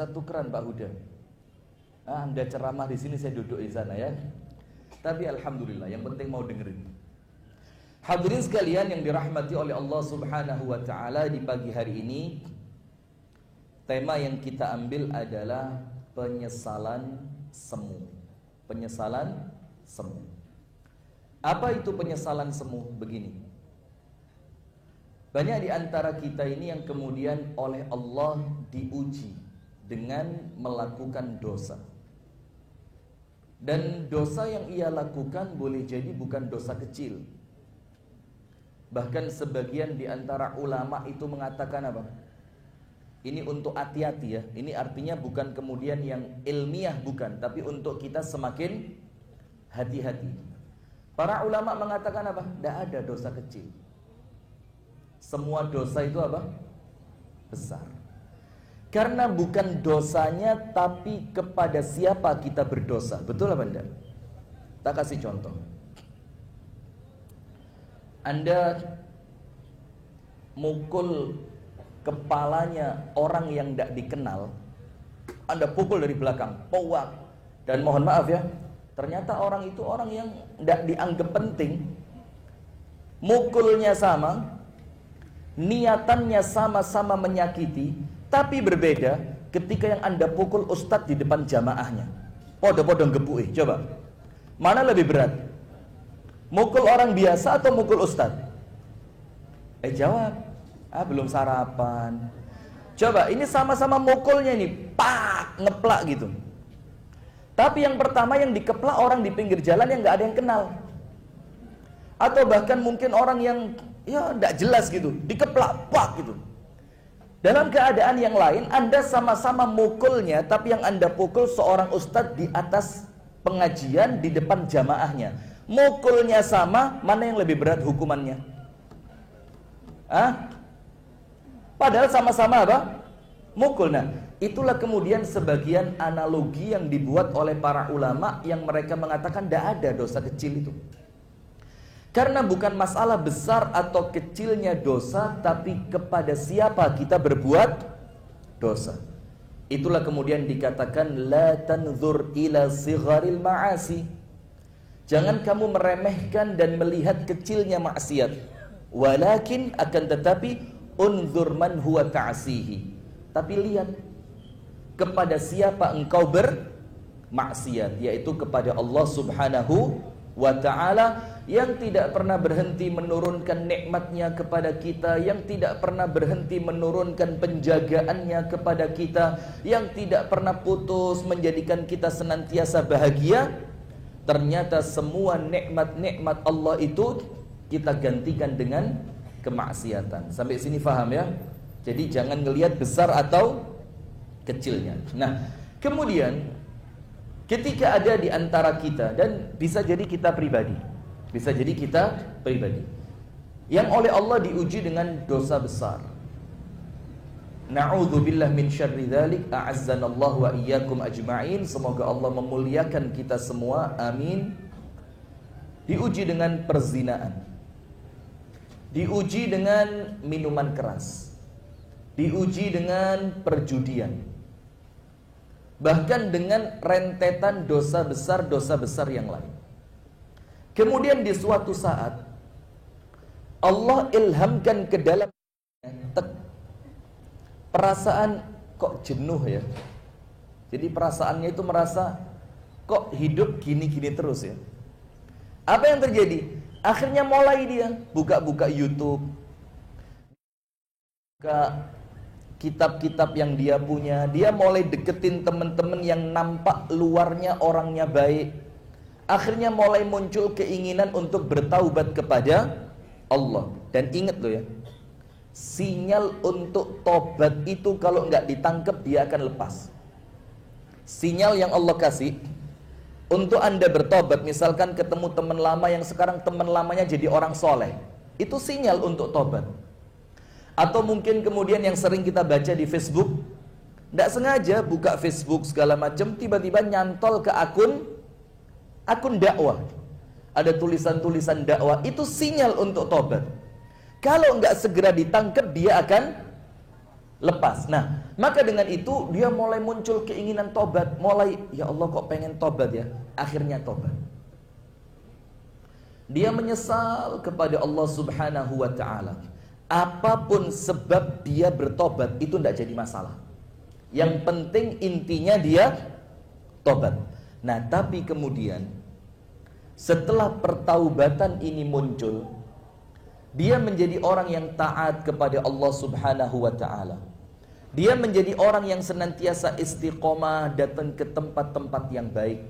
tukeran Pak Huda. Anda ceramah di sini, saya duduk di sana ya. Tapi alhamdulillah, yang penting mau dengerin. Hadirin sekalian yang dirahmati oleh Allah Subhanahu wa taala, di pagi hari ini tema yang kita ambil adalah penyesalan semu. Penyesalan semu. Apa itu penyesalan semu? Begini. Banyak di antara kita ini yang kemudian oleh Allah diuji dengan melakukan dosa. Dan dosa yang ia lakukan boleh jadi bukan dosa kecil. Bahkan sebagian di antara ulama itu mengatakan apa? Ini untuk hati-hati ya. Ini artinya bukan kemudian yang ilmiah, bukan, tapi untuk kita semakin hati-hati. Para ulama mengatakan apa? Tidak ada dosa kecil. Semua dosa itu apa? Besar. Karena bukan dosanya, tapi kepada siapa kita berdosa. Betul apa enggak? Kita kasih contoh. Anda mukul kepalanya orang yang tidak dikenal. Anda pukul dari belakang, powak. Dan mohon maaf ya, ternyata orang itu orang yang tidak dianggap penting. Mukulnya sama, niatannya sama-sama menyakiti, tapi berbeda ketika yang Anda pukul ustadz di depan jamaahnya. Podo-podo ngebui. Coba, mana lebih berat? Mukul orang biasa atau mukul ustadz? Jawab. Belum sarapan. Coba, ini sama-sama mukulnya ini, pak, ngeplak gitu. Tapi yang pertama yang dikeplak orang di pinggir jalan yang nggak ada yang kenal. Atau bahkan mungkin orang yang ya nggak jelas gitu, dikeplak, pak gitu. Dalam keadaan yang lain, Anda sama-sama mukulnya, tapi yang Anda pukul seorang ustadz di atas pengajian di depan jamaahnya. Mukulnya sama, mana yang lebih berat hukumannya? Padahal sama-sama apa? Mukul. Nah, itulah kemudian sebagian analogi yang dibuat oleh para ulama yang mereka mengatakan tidak ada dosa kecil itu. Karena bukan masalah besar atau kecilnya dosa, tapi kepada siapa kita berbuat dosa. Itulah kemudian dikatakan la tanzur ila sigharil ma'asi. Jangan kamu meremehkan dan melihat kecilnya maksiat. Walakin akan tetapi unzur man huwa ta'asihi. Tapi lihat kepada siapa engkau bermaksiat, yaitu kepada Allah Subhanahu wa ta'ala, yang tidak pernah berhenti menurunkan nikmatnya kepada kita, yang tidak pernah berhenti menurunkan penjagaannya kepada kita, yang tidak pernah putus menjadikan kita senantiasa bahagia. Ternyata semua nikmat-nikmat Allah itu kita gantikan dengan kemaksiatan. Sampai sini paham ya? Jadi jangan ngelihat besar atau kecilnya. Nah, kemudian ketika ada di antara kita, dan bisa jadi kita pribadi, bisa jadi kita pribadi yang oleh Allah diuji dengan dosa besar. Na'udzubillah min syarri dzalik, a'azzanallahu wa iyyakum ajma'in. Semoga Allah memuliakan kita semua, amin. Diuji dengan perzinaan, diuji dengan minuman keras, diuji dengan perjudian, bahkan dengan rentetan dosa besar yang lain. Kemudian di suatu saat Allah ilhamkan ke dalam perasaan kok jenuh ya. Jadi perasaannya itu merasa kok hidup gini-gini terus ya. Apa yang terjadi? Akhirnya mulai dia buka-buka YouTube, buka kitab-kitab yang dia punya. Dia mulai deketin teman-teman yang nampak luarnya orangnya baik. Akhirnya mulai muncul keinginan untuk bertaubat kepada Allah. Dan ingat loh ya, sinyal untuk tobat itu kalau nggak ditangkap dia akan lepas. Sinyal yang Allah kasih untuk Anda bertobat, misalkan ketemu teman lama yang sekarang teman lamanya jadi orang soleh, itu sinyal untuk tobat. Atau mungkin kemudian yang sering kita baca di Facebook, tidak sengaja buka Facebook segala macam, tiba-tiba nyantol ke akun dakwah, ada tulisan-tulisan dakwah, itu sinyal untuk tobat. Kalau nggak segera ditangkap dia akan lepas. Nah, Maka dengan itu dia mulai muncul keinginan tobat. Mulai, ya Allah kok pengen tobat ya. Akhirnya tobat. Dia menyesal kepada Allah subhanahu wa ta'ala. Apapun sebab dia bertobat, itu tidak jadi masalah. Yang penting intinya dia tobat. Nah tapi kemudian setelah pertaubatan ini muncul, dia menjadi orang yang taat kepada Allah subhanahu wa ta'ala. Dia menjadi orang yang senantiasa istiqomah datang ke tempat-tempat yang baik.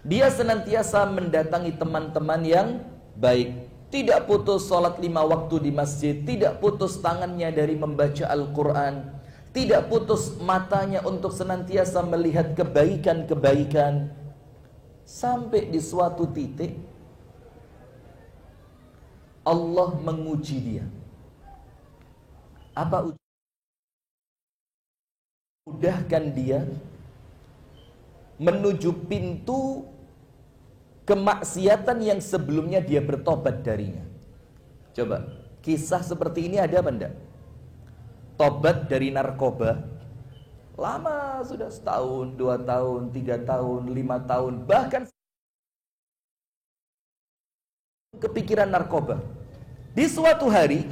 Dia senantiasa mendatangi teman-teman yang baik. Tidak putus sholat 5 waktu di masjid. Tidak putus tangannya dari membaca Al-Quran. Tidak putus matanya untuk senantiasa melihat kebaikan-kebaikan. Sampai di suatu titik Allah menguji dia. Apa ujian? Mudahkan dia menuju pintu kemaksiatan yang sebelumnya dia bertobat darinya. Coba, kisah seperti ini ada apa enggak? Tobat dari narkoba, lama sudah, setahun, 2 tahun, 3 tahun, 5 tahun, bahkan kepikiran narkoba. Di suatu hari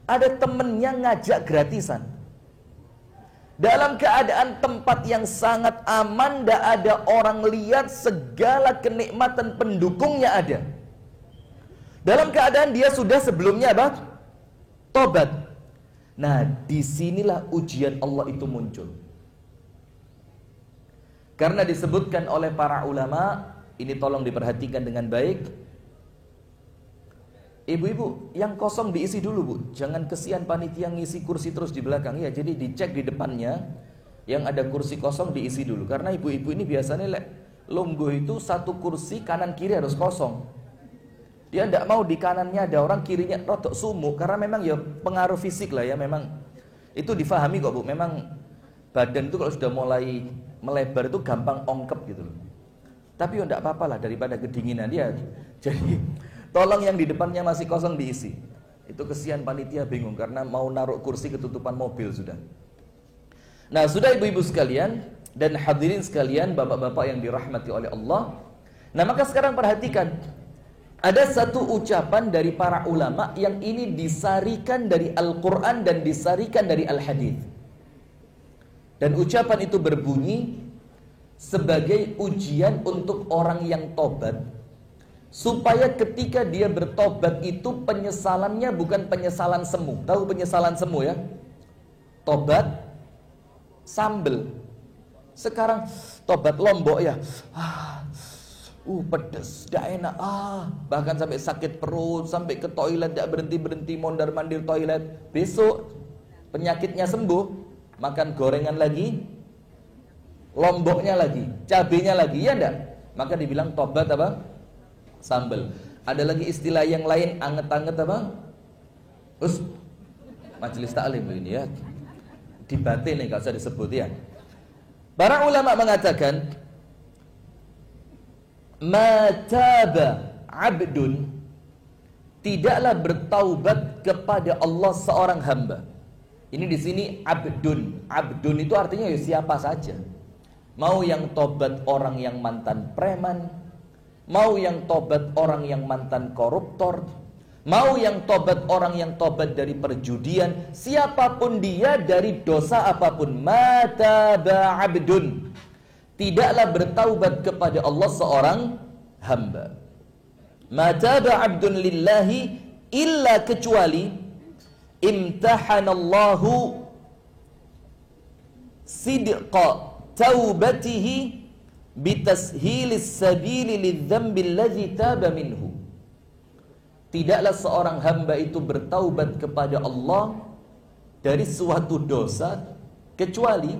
ada temennya ngajak gratisan. Dalam keadaan tempat yang sangat aman, tidak ada orang lihat, segala kenikmatan pendukungnya ada. Dalam keadaan dia sudah sebelumnya apa? Tobat. Nah, disinilah ujian Allah itu muncul. Karena disebutkan oleh para ulama, ini tolong diperhatikan dengan baik. Ibu-ibu, yang kosong diisi dulu bu. Jangan kesian panitia ngisi kursi terus di belakang. Ya, jadi dicek di depannya, yang ada kursi kosong diisi dulu. Karena ibu-ibu ini biasanya lungguh itu satu kursi kanan kiri harus kosong. Dia tidak mau di kanannya ada orang, kirinya rotok sumuk. Karena memang ya pengaruh fisik lah ya. Memang itu difahami kok bu. Memang badan itu kalau sudah mulai melebar itu gampang ongkep gitu loh. Tapi ya tidak apa-apa lah daripada kedinginan dia. Jadi tolong yang di depannya masih kosong diisi. Itu kesian panitia bingung karena mau naruh kursi ketutupan mobil sudah. Nah, sudah ibu-ibu sekalian dan hadirin sekalian, bapak-bapak yang dirahmati oleh Allah. Nah, maka sekarang perhatikan. Ada satu ucapan dari para ulama yang ini disarikan dari Al-Quran dan disarikan dari Al-Hadith. Dan ucapan itu berbunyi sebagai ujian untuk orang yang tobat, supaya ketika dia bertobat itu penyesalannya bukan penyesalan semu. Tahu penyesalan semu ya? Tobat sambel. Sekarang tobat lombok ya. Pedes, tidak enak. Bahkan sampai sakit perut, sampai ke toilet tidak berhenti-berhenti, mondar-mandir toilet. Besok penyakitnya sembuh, makan gorengan lagi, lomboknya lagi, cabenya lagi, ya enggak? Maka dibilang tobat apa? Sambel. Ada lagi istilah yang lain, anget-anget apa? Majelis taklim ini ya. Dibatin nih, gak usah disebut ya. Para ulama mengatakan, mataba abdun, tidaklah bertaubat kepada Allah seorang hamba. Ini di sini abdun. Abdun itu artinya ya siapa saja. Mau yang tobat orang yang mantan preman, mau yang tobat orang yang mantan koruptor, mau yang tobat orang yang tobat dari perjudian, siapapun dia dari dosa apapun, mataba abdun, tidaklah bertaubat kepada Allah seorang hamba. Mataba abdun lillahi illa, kecuali imtahanallahu sidqa taubatihi bitashilis sabili lidzambi alladzi taba minhu. Tidaklah seorang hamba itu bertaubat kepada Allah dari suatu dosa kecuali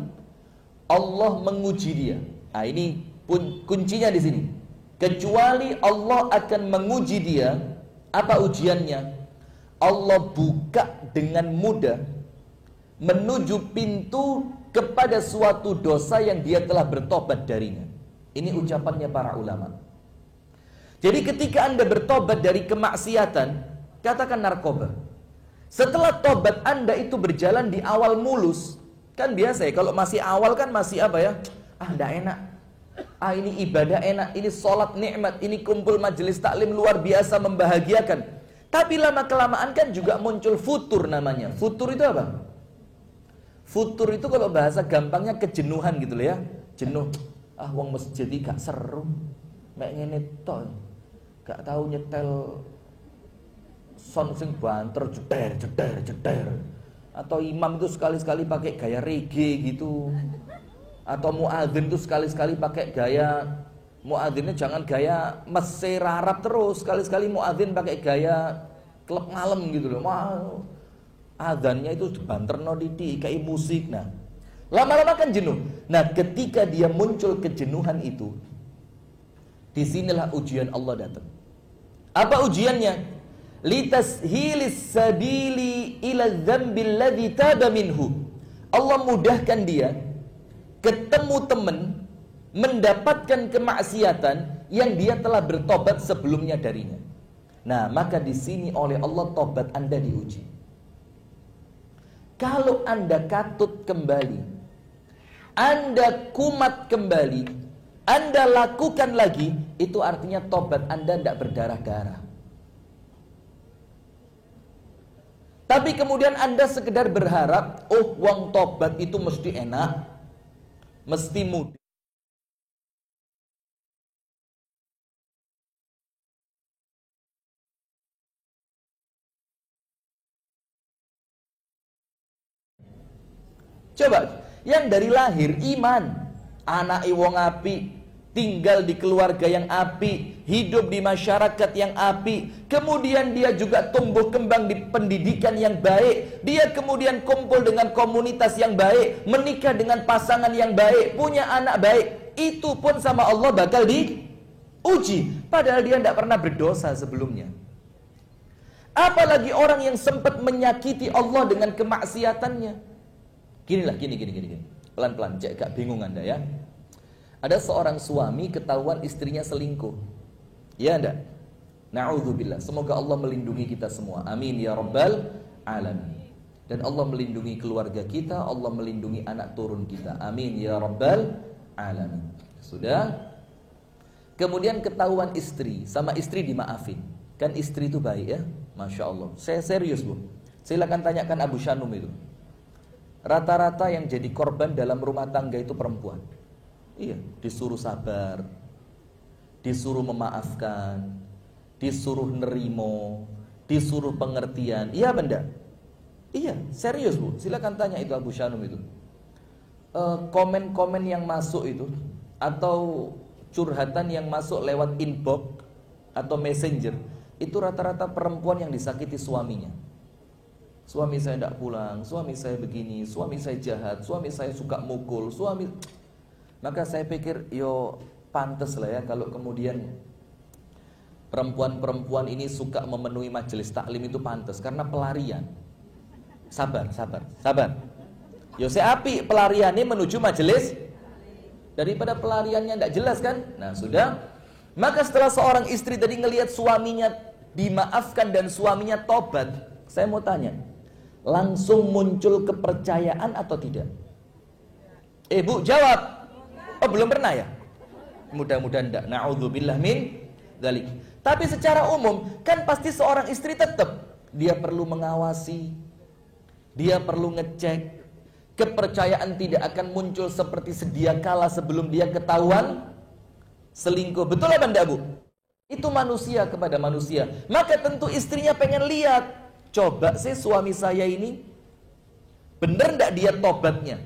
Allah menguji dia. Nah, ini pun kuncinya di sini. Kecuali Allah akan menguji dia. Apa ujiannya? Allah buka dengan mudah menuju pintu kepada suatu dosa yang dia telah bertobat darinya. Ini ucapannya para ulama. Jadi ketika Anda bertobat dari kemaksiatan, katakan narkoba. Setelah tobat Anda itu berjalan di awal mulus, kan biasa ya, kalau masih awal kan masih apa ya? Enggak enak. Ini ibadah enak, ini sholat nikmat, ini kumpul majelis taklim luar biasa membahagiakan. Tapi lama-kelamaan kan juga muncul futur namanya. Futur itu apa? Futur itu kalau bahasa gampangnya kejenuhan gitu loh ya. Jenuh. Wong masjid iki gak seru. Mek ngene tok. Gak tahu nyetel sound sing banter jeder. Atau imam itu sekali-sekali pakai gaya reggae gitu. Atau muadzin itu sekali-sekali pakai gaya, muadzinnya jangan gaya Mesir Arab terus, sekali-sekali muadzin pakai gaya klub malam gitu loh. Adzannya itu banterno didik kayak musik. Nah, lama-lama kan jenuh. Nah, ketika dia muncul kejenuhan itu, disinilah ujian Allah datang. Apa ujiannya? Litashilis sabili ila dzambil ladzi taba minhu. Allah mudahkan dia ketemu teman, mendapatkan kemaksiatan yang dia telah bertobat sebelumnya darinya. Nah, maka di sini oleh Allah tobat Anda diuji. Kalau Anda katut kembali, Anda kumat kembali, Anda lakukan lagi, itu artinya tobat Anda tidak berdarah-darah. Tapi kemudian Anda sekedar berharap, wong tobat itu mesti enak, mesti mudah. Coba, yang dari lahir iman, anak wong api, tinggal di keluarga yang api, hidup di masyarakat yang api, kemudian dia juga tumbuh kembang di pendidikan yang baik, dia kemudian kumpul dengan komunitas yang baik, menikah dengan pasangan yang baik, punya anak baik, itu pun sama Allah bakal diuji, padahal dia tidak pernah berdosa sebelumnya. Apalagi orang yang sempat menyakiti Allah dengan kemaksiatannya. Gini, pelan-pelan, cek gak bingung Anda ya. Ada seorang suami ketahuan istrinya selingkuh. Ya enggak? Na'udzubillah. Semoga Allah melindungi kita semua. Amin ya rabbal alamin. Dan Allah melindungi keluarga kita, Allah melindungi anak turun kita. Amin ya rabbal alamin. Sudah? Kemudian ketahuan istri, sama istri dimaafin. Kan istri itu baik ya? Masya Allah. Saya serius Bu. Silakan tanyakan Abu Shanum itu. Rata-rata yang jadi korban dalam rumah tangga itu perempuan. Iya, disuruh sabar, disuruh memaafkan, disuruh nerimo, disuruh pengertian. Iya benda? Iya, serius Bu. Silakan tanya itu Abu Shanum itu. Komen-komen yang masuk itu, atau curhatan yang masuk lewat inbox atau messenger, itu rata-rata perempuan yang disakiti suaminya. Suami saya tidak pulang, suami saya begini, suami saya jahat, suami saya suka mukul, suami. Maka saya pikir, yo pantes lah ya kalau kemudian perempuan-perempuan ini suka memenuhi majelis taklim itu pantes, karena pelarian. Sabar. Yo saya api pelariannya menuju majelis daripada pelariannya tidak jelas kan? Nah sudah. Maka setelah seorang istri tadi ngelihat suaminya dimaafkan dan suaminya tobat, saya mau tanya, langsung muncul kepercayaan atau tidak? Bu jawab. Oh belum pernah ya? Mudah-mudahan enggak. Na'udzubillah min dzalik. Tapi secara umum kan pasti seorang istri tetap dia perlu mengawasi, dia perlu ngecek. Kepercayaan tidak akan muncul seperti sedia kala sebelum dia ketahuan selingkuh. Betul apa enggak Bu? Itu manusia kepada manusia. Maka tentu istrinya pengen lihat, coba sih suami saya ini bener enggak dia tobatnya,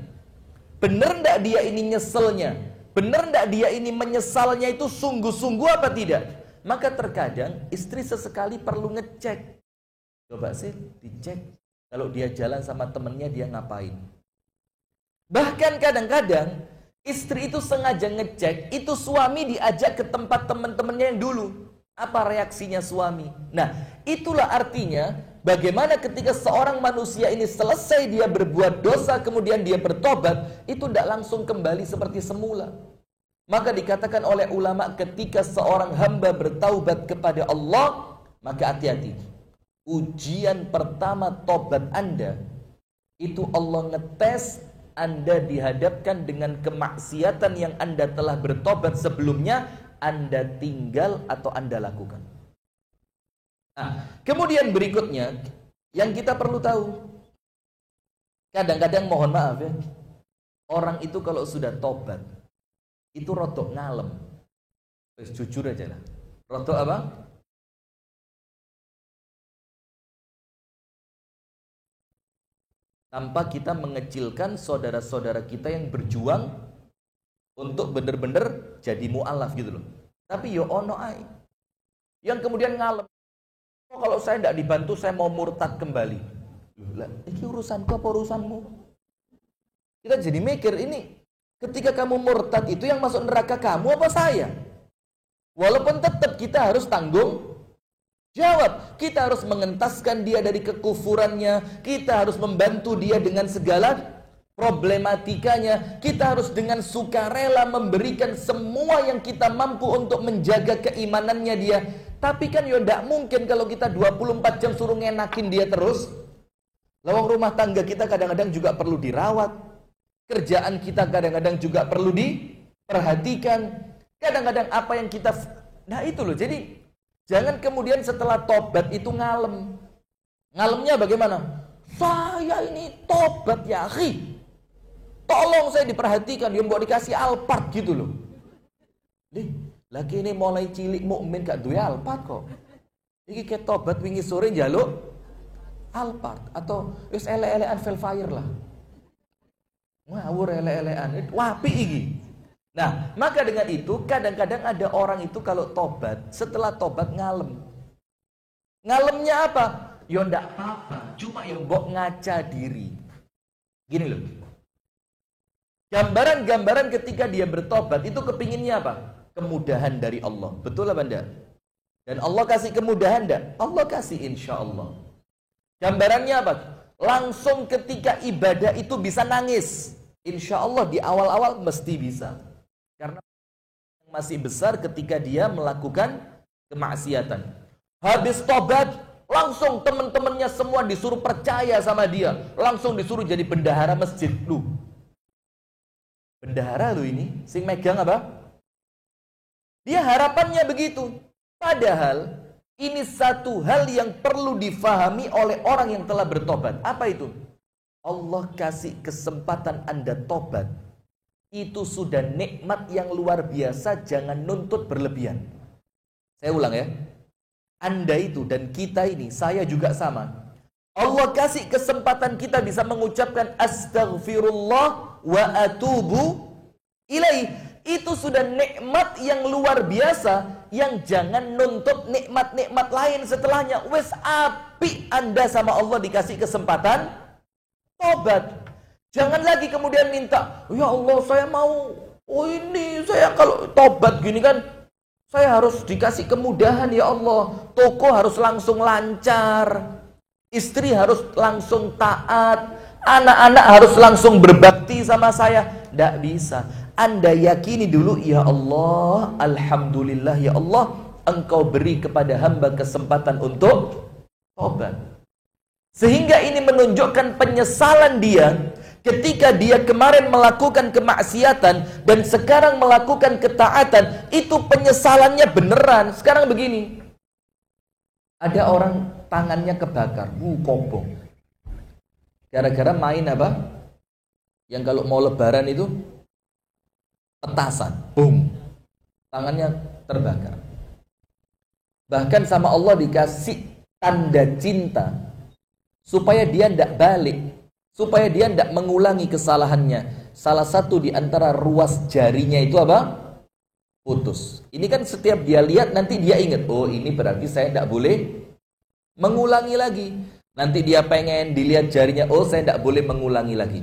bener enggak dia ini nyeselnya, bener enggak dia ini menyesalnya itu sungguh-sungguh apa tidak. Maka terkadang istri sesekali perlu ngecek. Coba sih dicek, kalau dia jalan sama temennya dia ngapain. Bahkan kadang-kadang istri itu sengaja ngecek, itu suami diajak ke tempat teman-temannya yang dulu. Apa reaksinya suami? Nah, itulah artinya bagaimana ketika seorang manusia ini selesai dia berbuat dosa, kemudian dia bertobat, itu tidak langsung kembali seperti semula. Maka dikatakan oleh ulama, ketika seorang hamba bertaubat kepada Allah, maka hati-hati. ujian pertama tobat Anda, itu Allah ngetes Anda dihadapkan dengan kemaksiatan yang Anda telah bertobat sebelumnya, Anda tinggal atau Anda lakukan. Nah, kemudian berikutnya yang kita perlu tahu, kadang-kadang mohon maaf ya, orang itu kalau sudah tobat itu rodok ngalem. Terus jujur aja lah. Rodok apa? Tanpa kita mengecilkan saudara-saudara kita yang berjuang untuk benar-benar jadi mu'alaf gitu loh. Tapi yo ono ai yang kemudian ngalem. Oh, kalau saya tidak dibantu, saya mau murtad kembali. Lah, ini urusanku apa urusanmu? Kita jadi mikir, ini ketika kamu murtad itu yang masuk neraka kamu apa saya? Walaupun tetap kita harus tanggung jawab. Kita harus mengentaskan dia dari kekufurannya. Kita harus membantu dia dengan segala problematikanya. Kita harus dengan sukarela memberikan semua yang kita mampu untuk menjaga keimanannya dia. Tapi kan ya tidak mungkin kalau kita 24 jam suruh ngenakin dia terus. Lawang rumah tangga kita kadang-kadang juga perlu dirawat. Kerjaan kita kadang-kadang juga perlu diperhatikan. Kadang-kadang apa yang kita... Nah itu loh, jadi jangan kemudian setelah tobat itu ngalem. Ngalemnya bagaimana? Saya ini tobat ya akhi, tolong saya diperhatikan. Dia mau dikasih Alphard gitu loh. Lagi ini mulai cilik mukmin gak duwe Alphard kok. Iki ke tobat wingi sore njaluk Alphard atau wis ele-elean Velfire lah. Ngawur ele-elean. Wapi iki. Nah, maka dengan itu kadang-kadang ada orang itu kalau tobat, setelah tobat ngalem. Ngalemnya apa? Ya ndak apa-apa, cuma yang mbok ngaca diri. Gini loh. Gambaran-gambaran ketika dia bertobat itu kepinginnya apa? Kemudahan dari Allah. Betul apa enggak? Dan Allah kasih kemudahan enggak? Allah kasih insya Allah. Gambarannya apa? Langsung ketika ibadah itu bisa nangis. Insya Allah di awal-awal mesti bisa. Karena masih besar ketika dia melakukan kemaksiatan. Habis tobat, langsung teman-temannya semua disuruh percaya sama dia. Langsung disuruh jadi bendahara masjid. Lu, bendahara lu ini, sing megang apa? Dia harapannya begitu. Padahal ini satu hal yang perlu difahami oleh orang yang telah bertobat. Apa itu? Allah kasih kesempatan Anda tobat. Itu sudah nikmat yang luar biasa, jangan nuntut berlebihan. Saya ulang ya. Anda itu dan kita ini, saya juga sama. Allah kasih kesempatan kita bisa mengucapkan astaghfirullah wa atubu ilaih. Itu sudah nikmat yang luar biasa, yang jangan nuntut nikmat-nikmat lain setelahnya. Wes api Anda sama Allah dikasih kesempatan tobat. Jangan lagi kemudian minta, ya Allah saya mau, oh ini saya kalau tobat gini kan, saya harus dikasih kemudahan ya Allah. Toko harus langsung lancar, istri harus langsung taat, anak-anak harus langsung berbakti sama saya. Tidak bisa. Anda yakini dulu, ya Allah, alhamdulillah ya Allah, Engkau beri kepada hamba kesempatan untuk tobat. Sehingga ini menunjukkan penyesalan dia ketika dia kemarin melakukan kemaksiatan dan sekarang melakukan ketaatan. Itu penyesalannya beneran. Sekarang begini, ada orang tangannya kebakar, kobong, gara-gara main apa? Yang kalau mau lebaran itu petasan, boom, tangannya terbakar. Bahkan sama Allah dikasih tanda cinta supaya dia tidak balik, supaya dia tidak mengulangi kesalahannya. Salah satu di antara ruas jarinya itu apa? Putus. Ini kan setiap dia lihat nanti dia ingat, oh ini berarti saya tidak boleh mengulangi lagi. Nanti dia pengen dilihat jarinya, oh saya tidak boleh mengulangi lagi.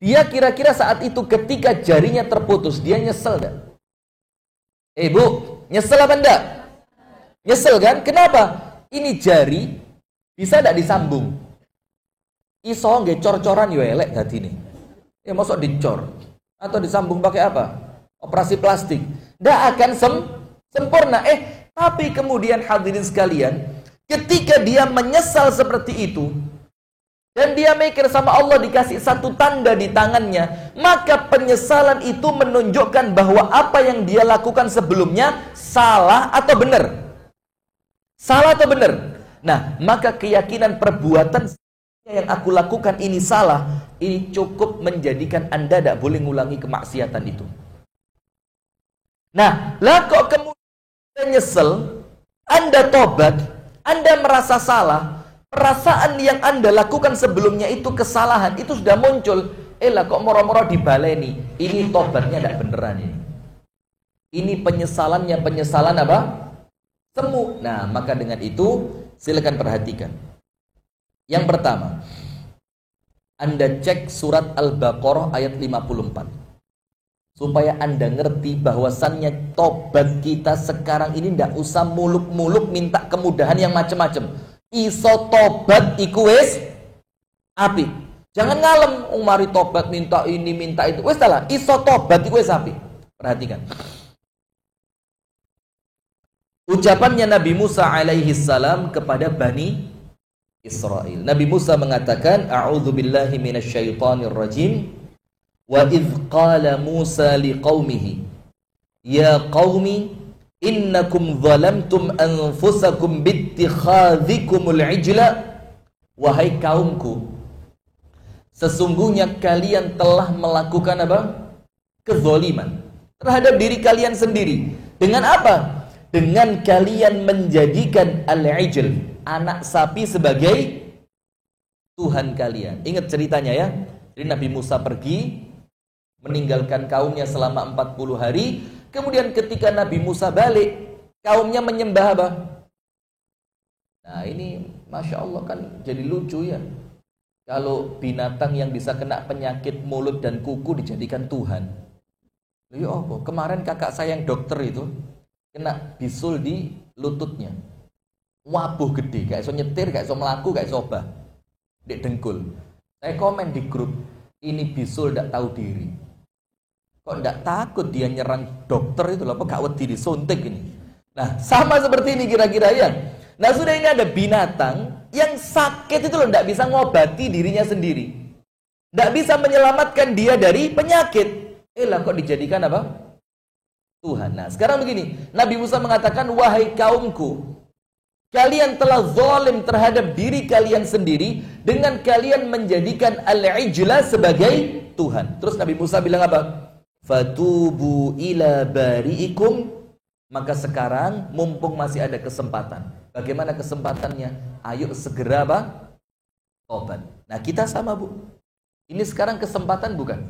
Dia kira-kira saat itu ketika jarinya terputus, dia nyesel enggak? Bu, nyesel apa enggak? Nyesel kan? Kenapa? Ini jari bisa enggak disambung? Iso nggih cor-coran yo elek dadine. Ya mosok dicor atau disambung pakai apa? Operasi plastik. Enggak akan sempurna. Tapi kemudian hadirin sekalian, Ketika dia menyesal seperti itu, dan dia mikir sama Allah dikasih satu tanda di tangannya, maka penyesalan itu menunjukkan bahwa apa yang dia lakukan sebelumnya salah atau benar. Salah atau benar. Nah, maka keyakinan perbuatan yang aku lakukan ini salah, ini cukup menjadikan Anda tidak boleh ngulangi kemaksiatan itu. Nah, lah kok kemudian nyesel, Anda tobat, Anda merasa salah, perasaan yang Anda lakukan sebelumnya itu kesalahan, itu sudah muncul. Lah kok moro-moro dibaleni. Ini tobatnya tidak beneran ini. Ini penyesalannya penyesalan apa? Semu. Nah, maka dengan itu silakan perhatikan. Yang pertama, Anda cek surat Al-Baqarah ayat 54. Supaya Anda ngerti bahwasannya tobat kita sekarang ini tidak usah muluk-muluk minta kemudahan yang macam-macam. Iso tobat iku wis apik. Jangan ngalem mari tobat minta ini minta itu. Wis salah, iso tobat iku wis apik. Perhatikan. Ucapannya Nabi Musa alaihi salam kepada Bani Israel. Nabi Musa mengatakan, "A'udzubillahi minasyaitonir rajim. Wa idz qala Musa liqaumihi ya qaumi innakum zalamtum anfusakum bittikhadhikumul ijla." Wahai kaumku, sesungguhnya kalian telah melakukan apa? Kezaliman terhadap diri kalian sendiri. Dengan apa? Dengan kalian menjadikan al-ijl, anak sapi, sebagai Tuhan kalian. Ingat ceritanya ya. Jadi Nabi Musa pergi meninggalkan kaumnya selama 40 hari. Kemudian ketika Nabi Musa balik, kaumnya menyembah apa? Nah ini Masya Allah kan jadi lucu ya. Kalau binatang yang bisa kena penyakit mulut dan kuku dijadikan Tuhan. Ya apa? Kemarin kakak saya yang dokter itu kena bisul di lututnya. Wabuh gede, gak iso nyetir, gak iso melaku, gak iso obah. Dek dengkul. Saya komen di grup, ini bisul gak tahu diri. Kok tidak takut dia nyerang dokter itu loh, apa gak wedi disuntik ini. Nah, sama seperti ini kira-kira ya. Nah, sudah ini ada binatang yang sakit itu loh, tidak bisa ngobati dirinya sendiri. Tidak bisa menyelamatkan dia dari penyakit. Lah kok dijadikan apa? Tuhan. Nah, sekarang begini, Nabi Musa mengatakan, wahai kaumku, kalian telah zalim terhadap diri kalian sendiri dengan kalian menjadikan al-ijla sebagai Tuhan. Terus Nabi Musa bilang apa? Fatubu ila bari'ikum. Maka sekarang mumpung masih ada kesempatan. Bagaimana kesempatannya? Ayo segera apa? Tobat. Nah kita sama bu. Ini sekarang kesempatan bukan?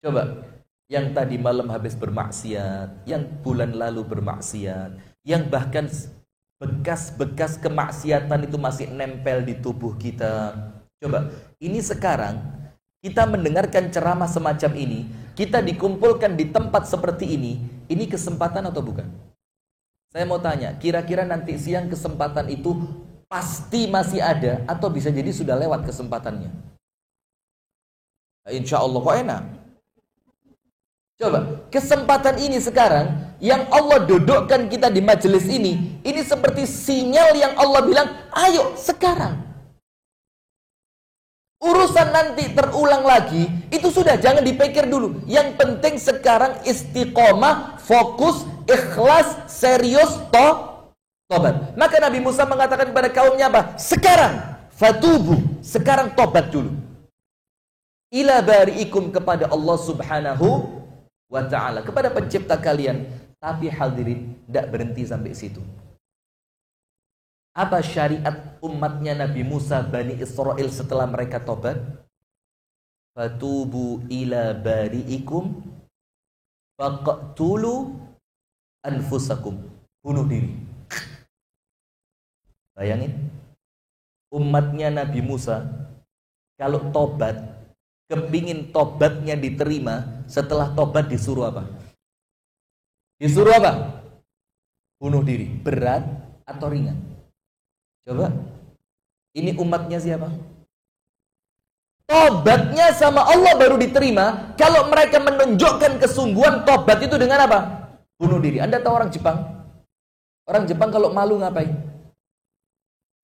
Coba. Yang tadi malam habis bermaksiat, yang bulan lalu bermaksiat, yang bahkan bekas-bekas kemaksiatan itu masih nempel di tubuh kita. Coba. Ini sekarang kita mendengarkan ceramah semacam ini, kita dikumpulkan di tempat seperti ini kesempatan atau bukan? Saya mau tanya, kira-kira nanti siang kesempatan itu pasti masih ada atau bisa jadi sudah lewat kesempatannya? Insya Allah kok enak. Coba, kesempatan ini sekarang yang Allah dudukkan kita di majelis ini seperti sinyal yang Allah bilang, ayo sekarang. Urusan nanti terulang lagi, itu sudah jangan dipikir dulu. Yang penting sekarang istiqomah, fokus, ikhlas, serius, tobat. Maka Nabi Musa mengatakan kepada kaumnya apa? Sekarang, fatubu, sekarang tobat dulu. Ila bari'ikum, kepada Allah subhanahu wa ta'ala, kepada pencipta kalian. Tapi hadirin, tidak berhenti sampai situ. Apa syariat umatnya Nabi Musa Bani Israel setelah mereka tobat? Fatubu ila bari'ikum faqtulu anfusakum. Bunuh diri. Bayangin, umatnya Nabi Musa kalau tobat, kepingin tobatnya diterima, setelah tobat disuruh apa? Disuruh apa? Bunuh diri. Berat atau ringan? Coba, ini umatnya siapa? Tobatnya sama Allah baru diterima kalau mereka menunjukkan kesungguhan tobat itu dengan apa? Bunuh diri. Anda tahu orang Jepang? Orang Jepang kalau malu ngapain?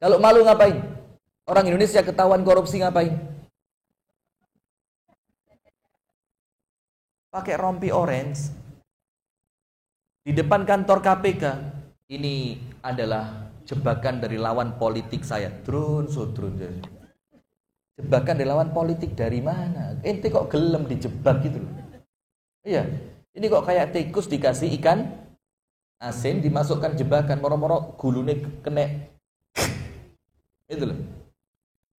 Kalau malu ngapain? Orang Indonesia ketahuan korupsi ngapain? Pakai rompi orange di depan kantor KPK. Ini adalah jebakan dari lawan politik saya. Drun. Jebakan dari lawan politik dari mana? Ente kok gelem dijebak gitu loh. Iya, ini kok kayak tikus dikasih ikan asin, dimasukkan jebakan, moro-moro gulune kena. Itu loh.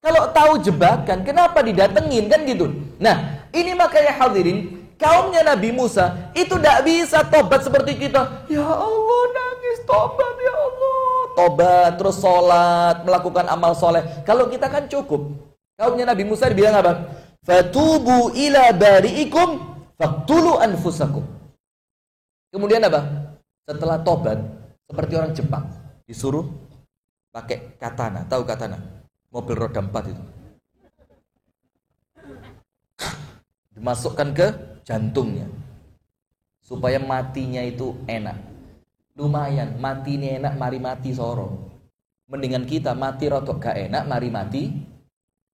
Kalau tahu jebakan, kenapa didatengin kan gitu? Nah, ini makanya hadirin, kaumnya Nabi Musa itu tidak bisa tobat seperti kita. Ya Allah, nangis tobat ya Allah. Tobat, terus sholat, melakukan amal soleh. Kalau kita kan cukup. Kaumnya Nabi Musa dibilang apa? Fatubu ila bari'ikum faqtulu anfusakum. Kemudian apa? Setelah tobat, seperti orang Jepang, disuruh pakai katana. Tahu katana? Mobil roda 4 itu. Dimasukkan ke jantungnya supaya matinya itu enak. Lumayan, mati ini enak, mari mati soro. Mendingan kita mati rotok gak enak, mari mati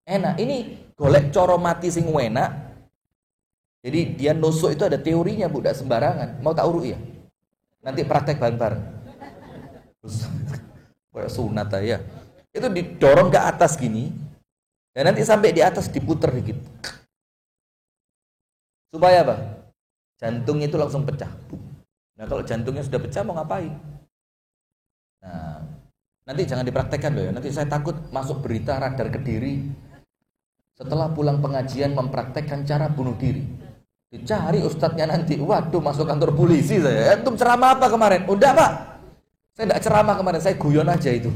enak. Ini golek coro mati sing enak. Jadi dia nusuk itu ada teorinya, Bu, gak sembarangan. Mau tak urut ya? Nanti praktek bareng-bareng. Kayak sunat aja. Itu didorong ke atas gini. Dan nanti sampai di atas diputer dikit. Supaya apa? Jantungnya itu langsung pecah. Nah, kalau jantungnya sudah pecah mau ngapain? Nah, nanti jangan dipraktekkan loh ya. Nanti saya takut masuk berita radar Kediri. Setelah pulang pengajian mempraktekkan cara bunuh diri. Dicari ustadznya nanti. Waduh, masuk kantor polisi saya. Antum ceramah apa kemarin? Udah, Pak. Saya tidak ceramah kemarin, saya guyon aja itu.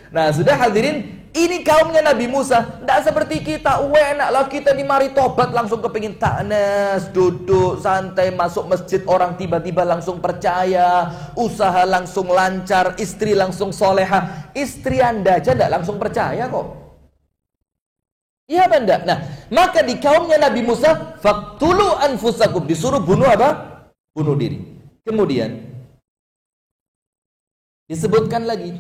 Nah, sudah hadirin, ini kaumnya Nabi Musa. Tidak seperti kita, enak lah kita di mari tobat langsung kepingin taknes, duduk santai, masuk masjid orang tiba-tiba langsung percaya, usaha langsung lancar, istri langsung soleha. Istri Anda aja tidak langsung percaya kok. Iya apa enggak? Nah, maka di kaumnya Nabi Musa, faqtulu anfusakum, disuruh bunuh apa? Bunuh diri. Kemudian disebutkan lagi,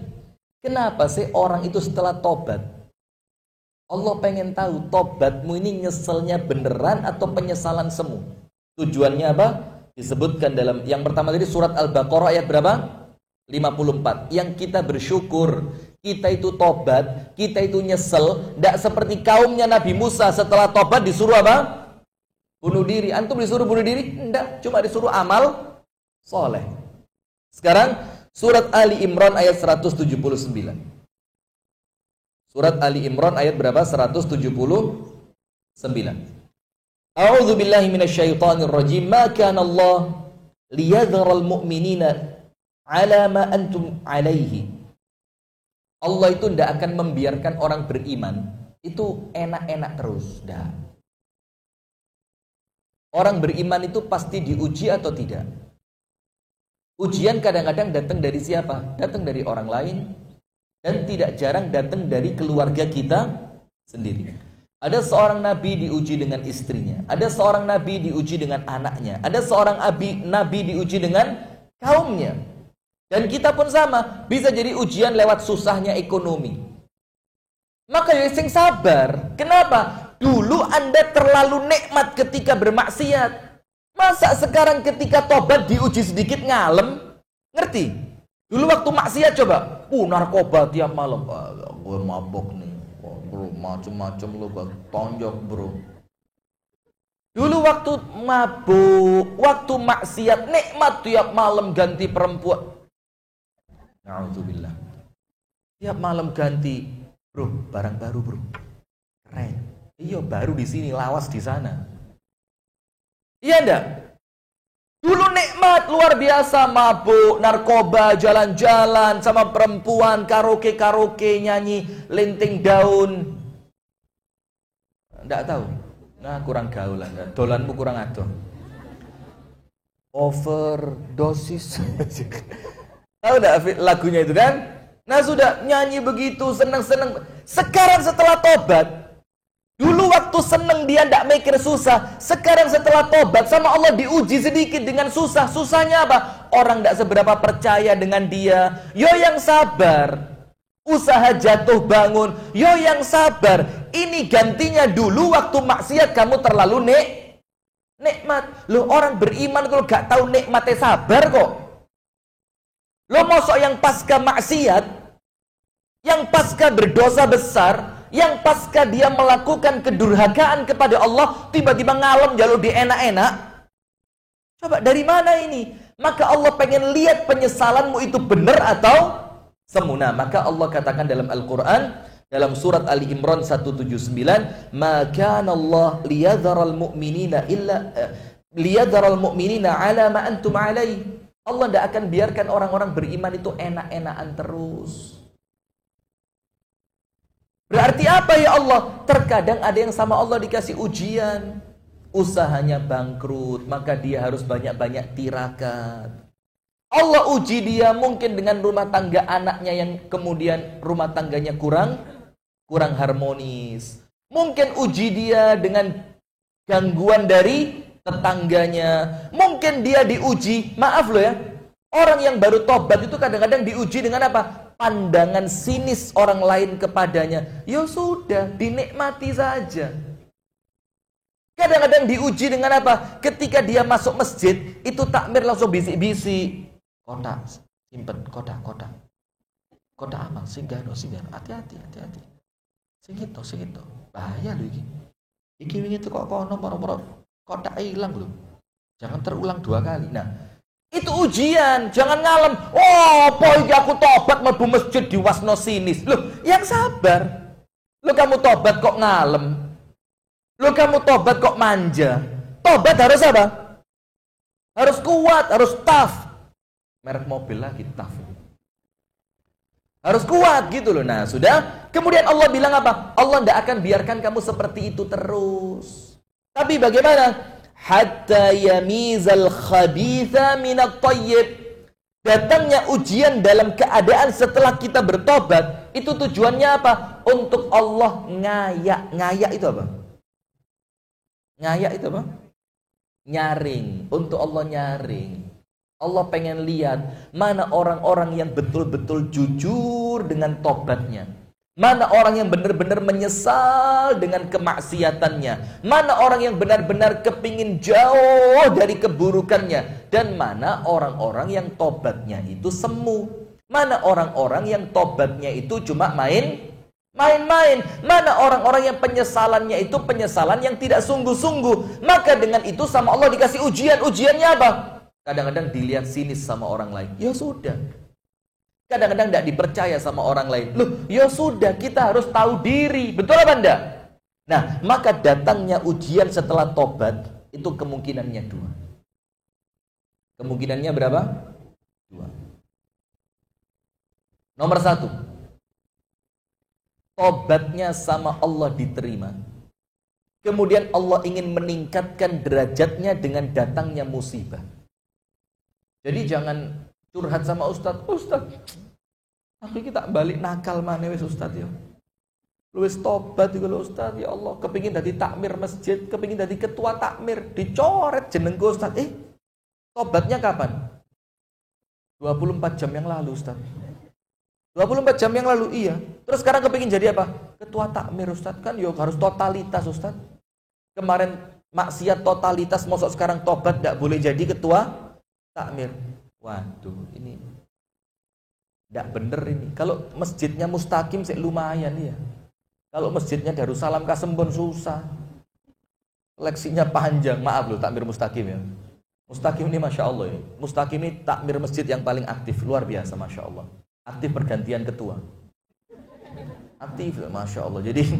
kenapa sih orang itu setelah tobat? Allah pengen tahu tobatmu ini nyeselnya beneran atau penyesalan semu. Tujuannya apa? Disebutkan dalam yang pertama tadi surat Al-Baqarah ayat berapa? 54. Yang kita bersyukur, kita itu tobat, kita itu nyesel, tidak seperti kaumnya Nabi Musa setelah tobat disuruh apa? Bunuh diri. Antum disuruh bunuh diri? Tidak, cuma disuruh amal soleh. Sekarang surat Ali Imran ayat 179. Surat Ali Imran ayat berapa? 179. A'udzu billahi minasyaitonir rajim. Ma kana Allah liyadhral mu'minina 'ala ma antum 'alaihi. Allah itu tidak akan membiarkan orang beriman itu enak-enak terus. Dah. Orang beriman itu pasti diuji atau tidak? Ujian kadang-kadang datang dari siapa? Datang dari orang lain. Dan tidak jarang datang dari keluarga kita sendiri. Ada seorang nabi diuji dengan istrinya. Ada seorang nabi diuji dengan anaknya. Ada seorang nabi diuji dengan kaumnya. Dan kita pun sama, bisa jadi ujian lewat susahnya ekonomi. Maka ya sing sabar. Kenapa? Dulu Anda terlalu nikmat ketika bermaksiat. Masa sekarang ketika tobat diuji sedikit ngalem? Ngerti? Dulu waktu maksiat coba, narkoba tiap malam. Gue mabok nih. Bro, macem-macem lu tonjok bro. Dulu waktu mabuk, waktu maksiat, nikmat tiap malam ganti perempuan. Na'udzubillah. Tiap malam ganti, bro, barang baru bro, keren. Iya baru di sini, lawas di sana. Iya enggak? Dulu nikmat luar biasa, mabuk, narkoba, jalan-jalan sama perempuan, karaoke nyanyi, linting daun. Enggak tahu. Nah kurang gaul lah, dolanmu kurang adoh. Overdosis. Tahu enggak lagunya itu kan? Nah sudah nyanyi begitu, seneng-seneng. Sekarang setelah tobat, dulu waktu seneng dia enggak mikir susah. Sekarang setelah tobat sama Allah diuji sedikit dengan susah. Susahnya apa? Orang enggak seberapa percaya dengan dia. Yo yang sabar. Usaha jatuh bangun, yo yang sabar. Ini gantinya dulu waktu maksiat kamu terlalu nikmat. Loh, orang beriman kalau gak tahu nikmatnya sabar kok. Loh, mosok yang pasca maksiat, yang pasca berdosa besar, yang pasca dia melakukan kedurhakaan kepada Allah, tiba-tiba ngalem jalur di enak-enak. Coba dari mana ini? Maka Allah pengen lihat penyesalanmu itu benar atau semu. Nah, maka Allah katakan dalam Al-Quran, dalam surat Ali Imran 179, "Maka Allah liyadharal mu'minina ala ma antum alaih." Allah tidak akan biarkan orang-orang beriman itu enak-enakan terus. Berarti apa ya Allah? Terkadang ada yang sama Allah dikasih ujian, usahanya bangkrut, maka dia harus banyak-banyak tirakat. Allah uji dia mungkin dengan rumah tangga anaknya yang kemudian rumah tangganya kurang harmonis. Mungkin uji dia dengan gangguan dari tetangganya. Mungkin dia diuji, maaf loh ya, orang yang baru tobat itu kadang-kadang diuji dengan apa? Pandangan sinis orang lain kepadanya. Ya sudah, dinikmati saja. Kadang-kadang diuji dengan apa? Ketika dia masuk masjid, itu takmir langsung bisik-bisik. Kotak, simpen, kotak. Kotak apa? Singgah, hati-hati. Sing itu. Bahaya loh ini. Iki wingi kok kono moro-moro kotak hilang loh. Jangan terulang 2 kali. Nah, itu ujian, jangan ngalem. Oh, poin aku tobat mlebu masjid diwasno sinis. Loh, yang sabar. Loh, kamu tobat kok ngalem. Loh, kamu tobat kok manja. Tobat harus apa? Harus kuat, harus tough. Merek mobil lagi, tough. Harus kuat gitu loh. Nah, sudah. Kemudian Allah bilang apa? Allah tidak akan biarkan kamu seperti itu terus. Tapi bagaimana? Hatta yamizal khabitha minat tayyib. Datangnya ujian dalam keadaan setelah kita bertobat, itu tujuannya apa? Untuk Allah ngayak itu apa? Ngayak itu apa? Nyaring. Untuk Allah nyaring. Allah pengen lihat mana orang-orang yang betul-betul jujur dengan tobatnya. Mana orang yang benar-benar menyesal dengan kemaksiatannya. Mana orang yang benar-benar kepingin jauh dari keburukannya. Dan mana orang-orang yang tobatnya itu semu. Mana orang-orang yang tobatnya itu cuma main-main. Mana orang-orang yang penyesalannya itu penyesalan yang tidak sungguh-sungguh. Maka dengan itu sama Allah dikasih ujian. Ujiannya apa? Kadang-kadang dilihat sinis sama orang lain. Ya sudah. Kadang-kadang tidak dipercaya sama orang lain. Loh, ya sudah, kita harus tahu diri. Betul apa enggak? Nah, maka datangnya ujian setelah tobat, itu kemungkinannya 2. Kemungkinannya berapa? 2. Nomor 1. Tobatnya sama Allah diterima. Kemudian Allah ingin meningkatkan derajatnya dengan datangnya musibah. Jadi jangan curhat sama Ustadz, aku kita balik nakal mana wis Ustadz ya. Lu wis tobat juga lo Ustadz, ya Allah, kepingin jadi takmir masjid, kepingin jadi ketua takmir, dicoret jenengku Ustadz. Tobatnya kapan? 24 jam yang lalu Ustadz. 24 jam yang lalu, iya. Terus sekarang kepingin jadi apa? Ketua takmir Ustadz, kan yo harus totalitas Ustadz. Kemarin maksiat totalitas, mosok sekarang tobat gak boleh jadi ketua takmir. Waduh, ini tidak bener ini. Kalau masjidnya Mustaqim sih lumayan ya. Kalau masjidnya Darussalam Kasembon susah. Leksinya panjang. Maaf loh, takmir Mustaqim ya. Mustaqim ini Masya Allah ya. Mustaqim ini takmir masjid yang paling aktif. Luar biasa Masya Allah. Aktif pergantian ketua. Aktif Masya Allah. Jadi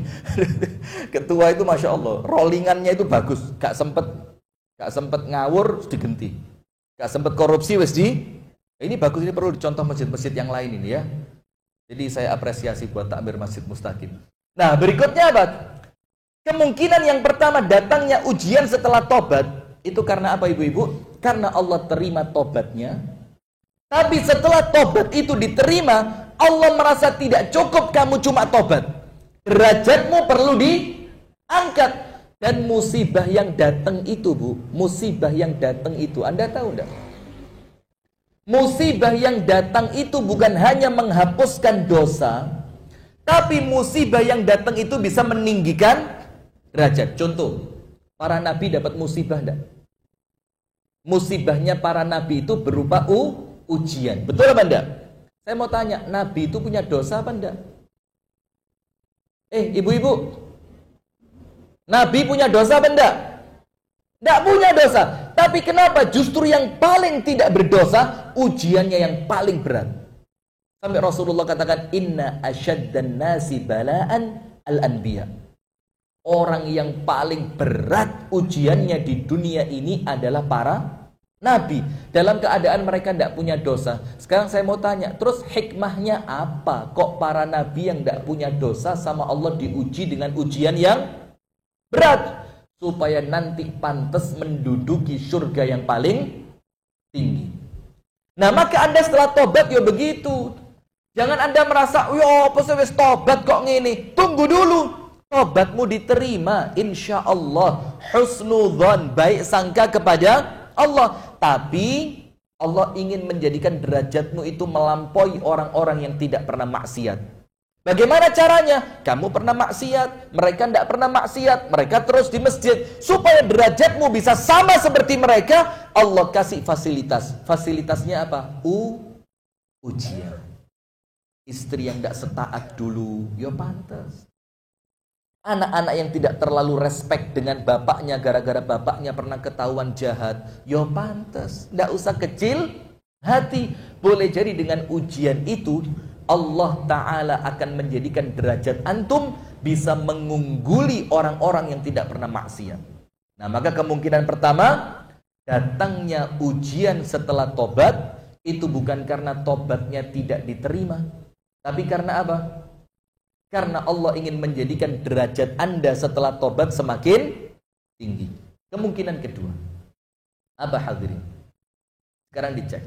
ketua itu Masya Allah. Rollingannya itu bagus. Gak sempet ngawur digenti. Gak sempat korupsi wes di. Ini bagus, ini perlu dicontoh masjid-masjid yang lain ini ya. Jadi saya apresiasi buat takmir Masjid Mustaqim. Nah, berikutnya apa? Kemungkinan yang pertama datangnya ujian setelah tobat itu karena apa ibu-ibu? Karena Allah terima tobatnya. Tapi setelah tobat itu diterima, Allah merasa tidak cukup kamu cuma tobat. Derajatmu perlu diangkat. Dan musibah yang datang itu, Bu, musibah yang datang itu, Anda tahu enggak? Musibah yang datang itu bukan hanya menghapuskan dosa, Tapi musibah yang datang itu bisa meninggikan derajat. Contoh, para nabi dapat musibah enggak? Musibahnya para nabi itu berupa ujian. Betul apa enggak? Saya mau tanya, nabi itu punya dosa apa enggak? Ibu-ibu, nabi punya dosa apa enggak? Enggak punya dosa. Tapi kenapa justru yang paling tidak berdosa ujiannya yang paling berat? Sampai Rasulullah katakan, inna asyaddan nasi bala'an al-anbiya. Orang yang paling berat ujiannya di dunia ini adalah para nabi. Dalam keadaan mereka tidak punya dosa. Sekarang saya mau tanya, terus hikmahnya apa? Kok para nabi yang tidak punya dosa sama Allah diuji dengan ujian yang berat? Supaya nanti pantas menduduki surga yang paling tinggi. Nah, maka Anda setelah tobat ya begitu. Jangan Anda merasa, yo, apa sih tobat kok ngini? Tunggu dulu. Tobatmu diterima, insya Allah. Husnudzon, baik sangka kepada Allah. Tapi Allah ingin menjadikan derajatmu itu melampaui orang-orang yang tidak pernah maksiat. Bagaimana caranya? Kamu pernah maksiat, mereka tidak pernah maksiat, mereka terus di masjid. Supaya derajatmu bisa sama seperti mereka, Allah kasih fasilitas. Fasilitasnya apa? Ujian. Istri yang tidak setaat dulu, ya pantas. Anak-anak yang tidak terlalu respect dengan bapaknya gara-gara bapaknya pernah ketahuan jahat, ya pantas. Tidak usah kecil hati. Boleh jadi dengan ujian itu Allah Ta'ala akan menjadikan derajat antum bisa mengungguli orang-orang yang tidak pernah maksiat. Nah, maka kemungkinan pertama, datangnya ujian setelah tobat itu bukan karena tobatnya tidak diterima, tapi karena apa? Karena Allah ingin menjadikan derajat Anda setelah tobat semakin tinggi. Kemungkinan kedua, apa hadirin? Sekarang dicek.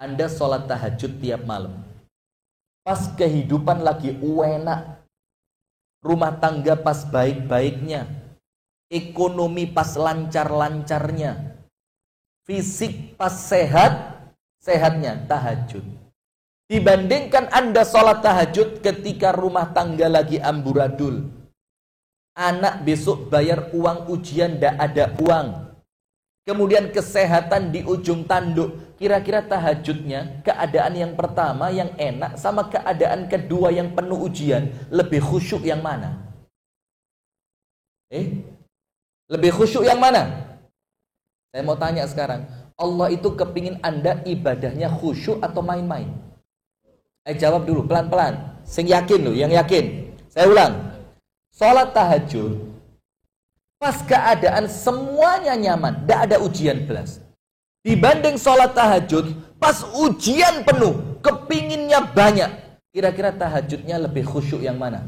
Anda sholat tahajud tiap malam. Pas kehidupan lagi enak, rumah tangga pas baik-baiknya, ekonomi pas lancar-lancarnya, fisik pas sehat-sehatnya, tahajud. Dibandingkan Anda sholat tahajud ketika rumah tangga lagi amburadul. Anak besok bayar uang ujian, tidak ada uang. Kemudian kesehatan di ujung tanduk. Kira-kira tahajudnya, keadaan yang pertama yang enak sama keadaan kedua yang penuh ujian, lebih khusyuk yang mana? Lebih khusyuk yang mana? Saya mau tanya sekarang, Allah itu kepingin Anda ibadahnya khusyuk atau main-main? Jawab dulu, pelan-pelan. Sing yakin loh, yang yakin. Saya ulang. Sholat tahajud, pas keadaan semuanya nyaman, tidak ada ujian belas. Dibanding sholat tahajud, pas ujian penuh, kepinginnya banyak. Kira-kira tahajudnya lebih khusyuk yang mana?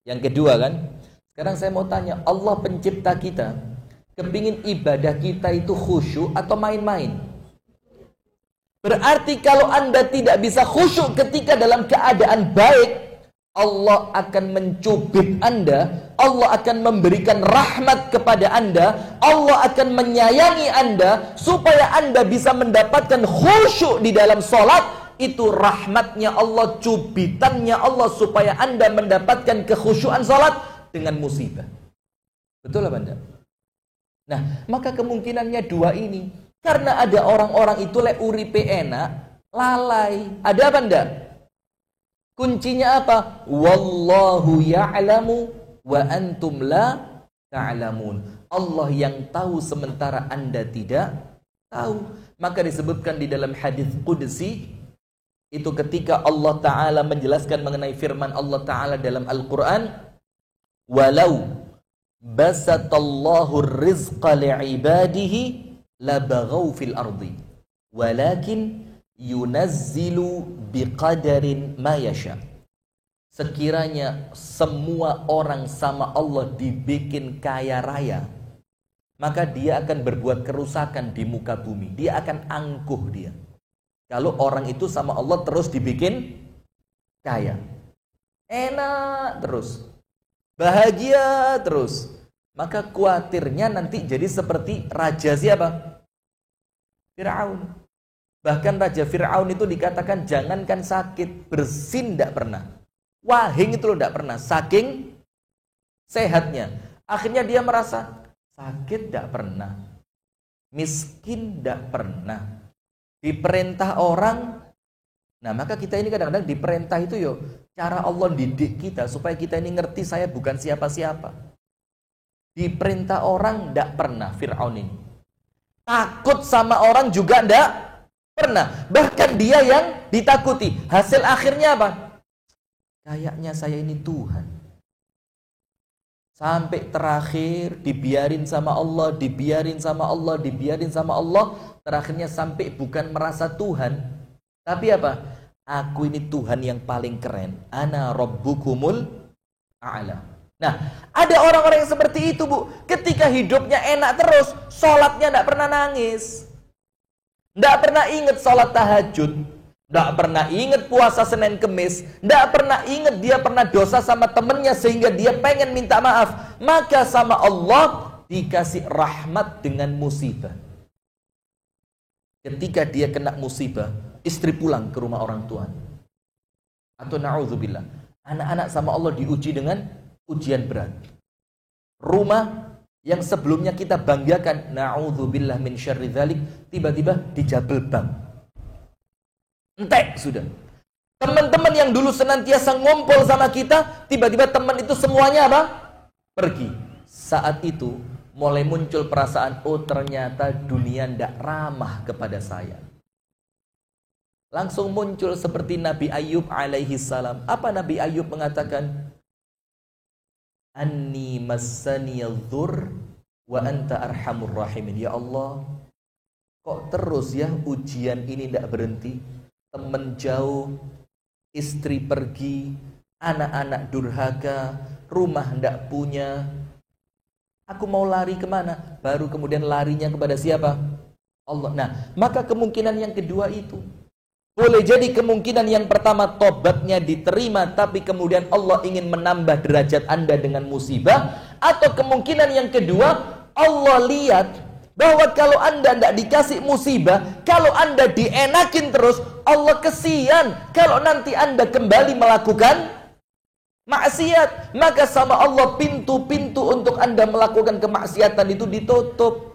Yang kedua kan? Sekarang saya mau tanya, Allah pencipta kita, kepingin ibadah kita itu khusyuk atau main-main? Berarti kalau Anda tidak bisa khusyuk ketika dalam keadaan baik, Allah akan mencubit Anda, Allah akan memberikan rahmat kepada Anda, Allah akan menyayangi Anda, supaya Anda bisa mendapatkan khusyuk di dalam sholat. Itu rahmatnya Allah, cubitannya Allah, supaya Anda mendapatkan kekhusyuan sholat dengan musibah. Betul apa enggak? Nah, maka kemungkinannya dua ini. Karena ada orang-orang itu uripe enak, lalai. Ada apa enggak? Kuncinya apa? Wallahu ya'lamu wa antum la ta'lamun. Allah yang tahu sementara Anda tidak tahu. Maka disebutkan di dalam hadis qudsi, itu ketika Allah Ta'ala menjelaskan mengenai firman Allah Ta'ala dalam Al-Quran, walau basatallahu rizqa li'ibadihi labaghaw fil ardi walakin yunazzilu biqadarin ma yasha. Sekiranya semua orang sama Allah dibikin kaya raya, maka dia akan berbuat kerusakan di muka bumi. Dia akan angkuh dia. Kalau orang itu sama Allah terus dibikin kaya, enak terus, bahagia terus, maka khawatirnya nanti jadi seperti raja siapa? Fir'aun. Bahkan Raja Fir'aun itu dikatakan jangankan sakit, bersin tidak pernah. Wahing itu loh tidak pernah, saking sehatnya. Akhirnya dia merasa sakit tidak pernah, miskin tidak pernah, diperintah orang. Nah maka kita ini kadang-kadang diperintah itu yo, cara Allah didik kita supaya kita ini ngerti saya bukan siapa-siapa. Diperintah orang tidak pernah Fir'aun ini. Takut sama orang juga tidak pernah. Bahkan dia yang ditakuti. Hasil akhirnya apa? Kayaknya saya ini Tuhan. Sampai terakhir dibiarin sama Allah, dibiarin sama Allah, dibiarin sama Allah. Terakhirnya sampai bukan merasa Tuhan, tapi apa? Aku ini Tuhan yang paling keren. Ana rabbukumul a'la. Nah, ada orang-orang yang seperti itu, Bu. Ketika hidupnya enak terus, sholatnya tidak pernah nangis, tidak pernah ingat sholat tahajud, tidak pernah ingat puasa Senin Kemis, tidak pernah ingat dia pernah dosa sama temennya sehingga dia pengen minta maaf. Maka sama Allah dikasih rahmat dengan musibah. Ketika dia kena musibah, istri pulang ke rumah orang tua. Atau na'udzubillah, anak-anak sama Allah diuji dengan ujian berat. Rumah yang sebelumnya kita banggakan, na'udzubillah min syarri dzalik, tiba-tiba dijabel bank. Entek sudah. Teman-teman yang dulu senantiasa ngompol sama kita, tiba-tiba teman itu semuanya apa? Pergi. Saat itu mulai muncul perasaan, oh ternyata dunia tidak ramah kepada saya. Langsung muncul seperti Nabi Ayub alaihi salam. Apa Nabi Ayub mengatakan? Anni massaniyadh-dhurr wa anta arhamur rahimin. Ya Allah, kok terus ya ujian ini tidak berhenti? Teman jauh, istri pergi, anak-anak durhaka, rumah tidak punya. Aku mau lari kemana? Baru kemudian larinya kepada siapa? Allah. Nah, maka kemungkinan yang kedua itu boleh jadi kemungkinan yang pertama tobatnya diterima, tapi kemudian Allah ingin menambah derajat Anda dengan musibah. Atau kemungkinan yang kedua, Allah lihat bahwa kalau Anda tidak dikasih musibah, kalau Anda dienakin terus, Allah kesian kalau nanti Anda kembali melakukan maksiat. Maka sama Allah pintu-pintu untuk Anda melakukan kemaksiatan itu ditutup.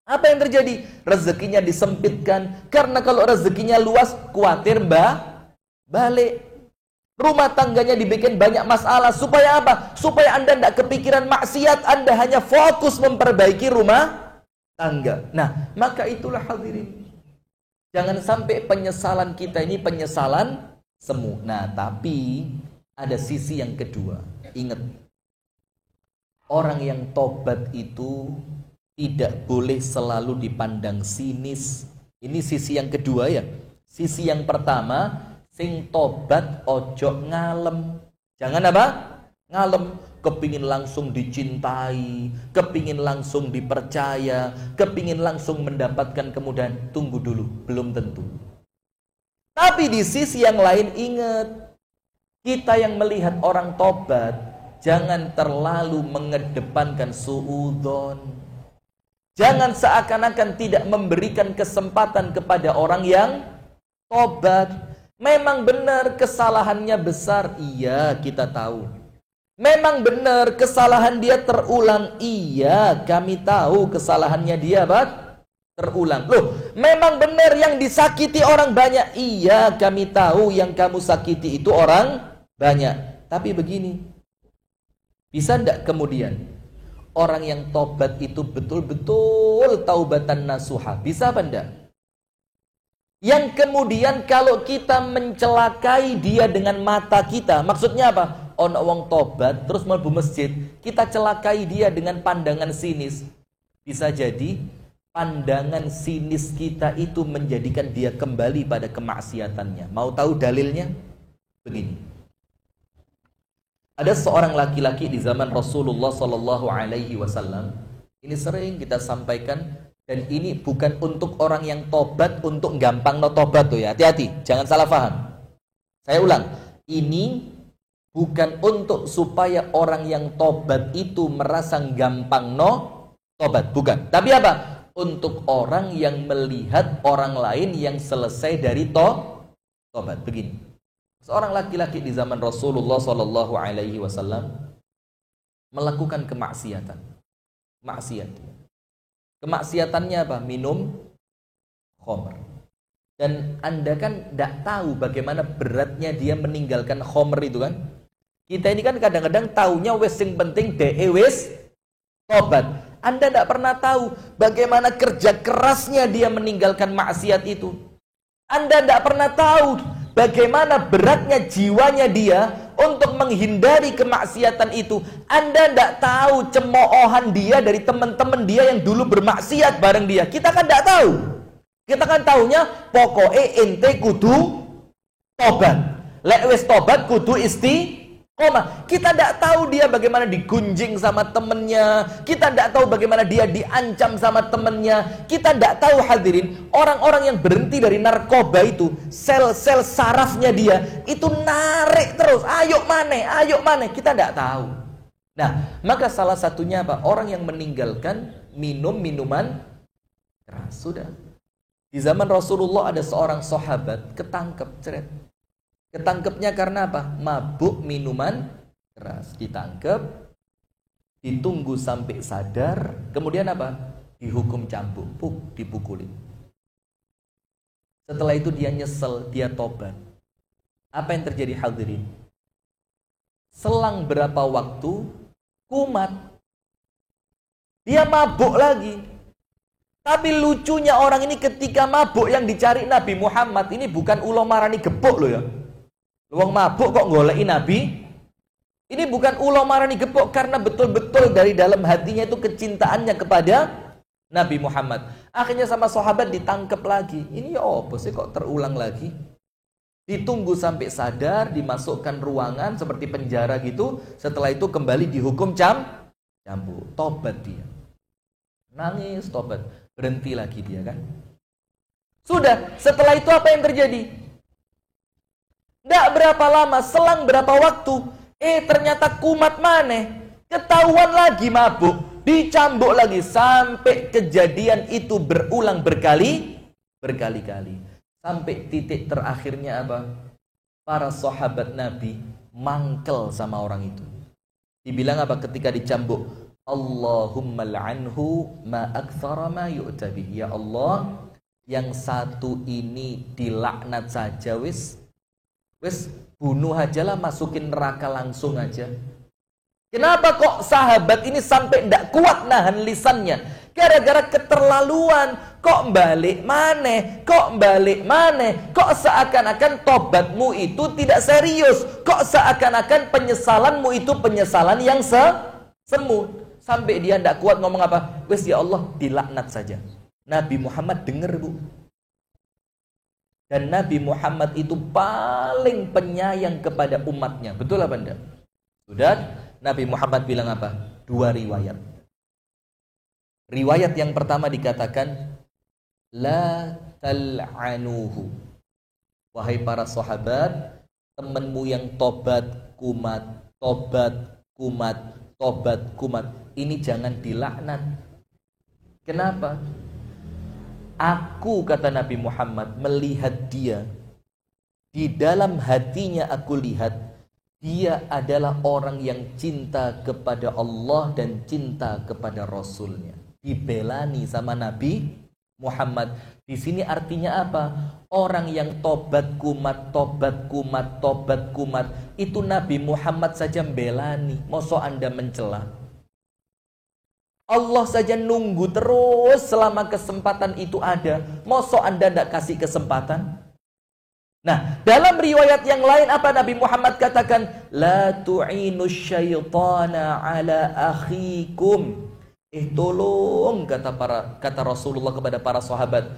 Apa yang terjadi? Rezekinya disempitkan. Karena kalau rezekinya luas, khawatir balik. Rumah tangganya dibikin banyak masalah. Supaya apa? Supaya Anda tidak kepikiran maksiat, Anda hanya fokus memperbaiki rumah tangga. Nah, maka itulah hadirin, jangan sampai penyesalan kita ini penyesalan semu. Nah, tapi ada sisi yang kedua. Ingat, orang yang tobat itu tidak boleh selalu dipandang sinis. Ini sisi yang kedua ya. Sisi yang pertama, sing tobat ojo ngalem. Jangan apa? Ngalem. Kepingin langsung dicintai, kepingin langsung dipercaya, kepingin langsung mendapatkan kemudahan. Tunggu dulu, belum tentu. Tapi di sisi yang lain ingat, kita yang melihat orang tobat, jangan terlalu mengedepankan suudzon. Jangan seakan-akan tidak memberikan kesempatan kepada orang yang tobat. Memang benar kesalahannya besar, iya kita tahu. Memang benar kesalahan dia terulang, iya kami tahu kesalahannya dia terulang. Loh, memang benar yang disakiti orang banyak, iya kami tahu yang kamu sakiti itu orang banyak. Tapi begini, bisa tidak kemudian orang yang tobat itu betul-betul taubatan nasuha? Bisa apa enggak? Yang kemudian kalau kita mencelakai dia dengan mata kita, maksudnya apa? Ono wong tobat terus mlebu masjid, kita celakai dia dengan pandangan sinis. Bisa jadi pandangan sinis kita itu menjadikan dia kembali pada kemaksiatannya. Mau tahu dalilnya? Begini. Ada seorang laki-laki di zaman Rasulullah Sallallahu Alaihi Wasallam. Ini sering kita sampaikan, dan ini bukan untuk orang yang tobat untuk gampang no tobat tuh ya. Hati-hati, jangan salah paham. Saya ulang, ini bukan untuk supaya orang yang tobat itu merasa gampang no tobat, bukan. Tapi apa? untuk orang yang melihat orang lain yang selesai dari tobat. Begini, seorang laki-laki di zaman Rasulullah Shallallahu Alaihi Wasallam melakukan kemaksiatan. Kemaksiatannya apa? Minum khamr. Dan Anda kan tidak tahu bagaimana beratnya dia meninggalkan khamr itu kan. Kita ini kan kadang-kadang taunya wes sing penting wes tobat. Anda tidak pernah tahu bagaimana kerja kerasnya dia meninggalkan maksiat itu. Anda tidak pernah tahu bagaimana beratnya jiwanya dia untuk menghindari kemaksiatan itu. Anda tidak tahu cemoohan dia dari teman-teman dia yang dulu bermaksiat bareng dia. Kita kan tidak tahu. Kita kan taunya pokoknya ente kudu tobat. Lek wis tobat kudu kita tidak tahu dia bagaimana digunjing sama temennya. Kita tidak tahu bagaimana dia diancam sama temennya. Kita tidak tahu hadirin, orang-orang yang berhenti dari narkoba itu, sel-sel sarafnya dia itu narik terus. Ayo mana. Kita tidak tahu. Nah, maka salah satunya apa? Orang yang meninggalkan minum minuman keras. Sudah. Di zaman Rasulullah ada seorang sahabat ketangkep ceret. Ketangkepnya karena apa? Mabuk minuman keras. Ditangkep, ditunggu sampai sadar, kemudian apa? Dihukum cambuk, dipukulin. Setelah itu dia nyesel, dia tobat. Apa yang terjadi hadirin? Selang berapa waktu, kumat. Dia mabuk lagi. Tapi lucunya orang ini ketika mabuk yang dicari Nabi Muhammad ini bukan ulo marani gepuk loh ya. Wong mabuk kok goleki Nabi? Ini bukan ulo marani gepuk karena betul-betul dari dalam hatinya itu kecintaannya kepada Nabi Muhammad. Akhirnya sama sahabat ditangkap lagi. Ini ya apa sih kok terulang lagi? Ditunggu sampai sadar, dimasukkan ruangan seperti penjara gitu. Setelah itu kembali dihukum cambuk. Tobat dia. Nangis tobat. Berhenti lagi dia kan. Sudah, setelah itu apa yang terjadi? Tidak berapa lama, selang berapa waktu, ternyata kumat maneh, ketahuan lagi mabuk, dicambuk lagi, sampai kejadian itu berulang berkali-kali. Sampai titik terakhirnya apa? Para sahabat Nabi mangkel sama orang itu. Dibilang apa ketika dicambuk? Allahumma la'anhu ma aktsara ma yu'tabi. Ya Allah, yang satu ini dilaknat saja wis bunuh aja lah, masukin neraka langsung aja. Kenapa kok sahabat ini sampai tidak kuat nahan lisannya? Gara-gara keterlaluan. Kok balik maneh? Kok seakan-akan tobatmu itu tidak serius? Kok seakan-akan penyesalanmu itu penyesalan yang semu? Sampai dia tidak kuat ngomong apa? Wes ya Allah, dilaknat saja. Nabi Muhammad dengar bu. Dan Nabi Muhammad itu paling penyayang kepada umatnya. Betul apa enggak? Sudah, Nabi Muhammad bilang apa? 2 riwayat. Riwayat yang pertama dikatakan, La tal'anuhu. Wahai para sahabat, temanmu yang tobat kumat. Ini jangan dilaknat. Kenapa? Aku, kata Nabi Muhammad, melihat dia. Di dalam hatinya aku lihat, dia adalah orang yang cinta kepada Allah dan cinta kepada Rasulnya. Dibelani sama Nabi Muhammad. Di sini artinya apa? Orang yang tobat kumat. Itu Nabi Muhammad saja belani. Mosok Anda mencela? Allah saja nunggu terus selama kesempatan itu ada. Mosok Anda tidak kasih kesempatan? Nah, dalam riwayat yang lain apa Nabi Muhammad katakan? La tu'inu syaitana ala akhikum. Tolong, kata Rasulullah kepada para sahabat,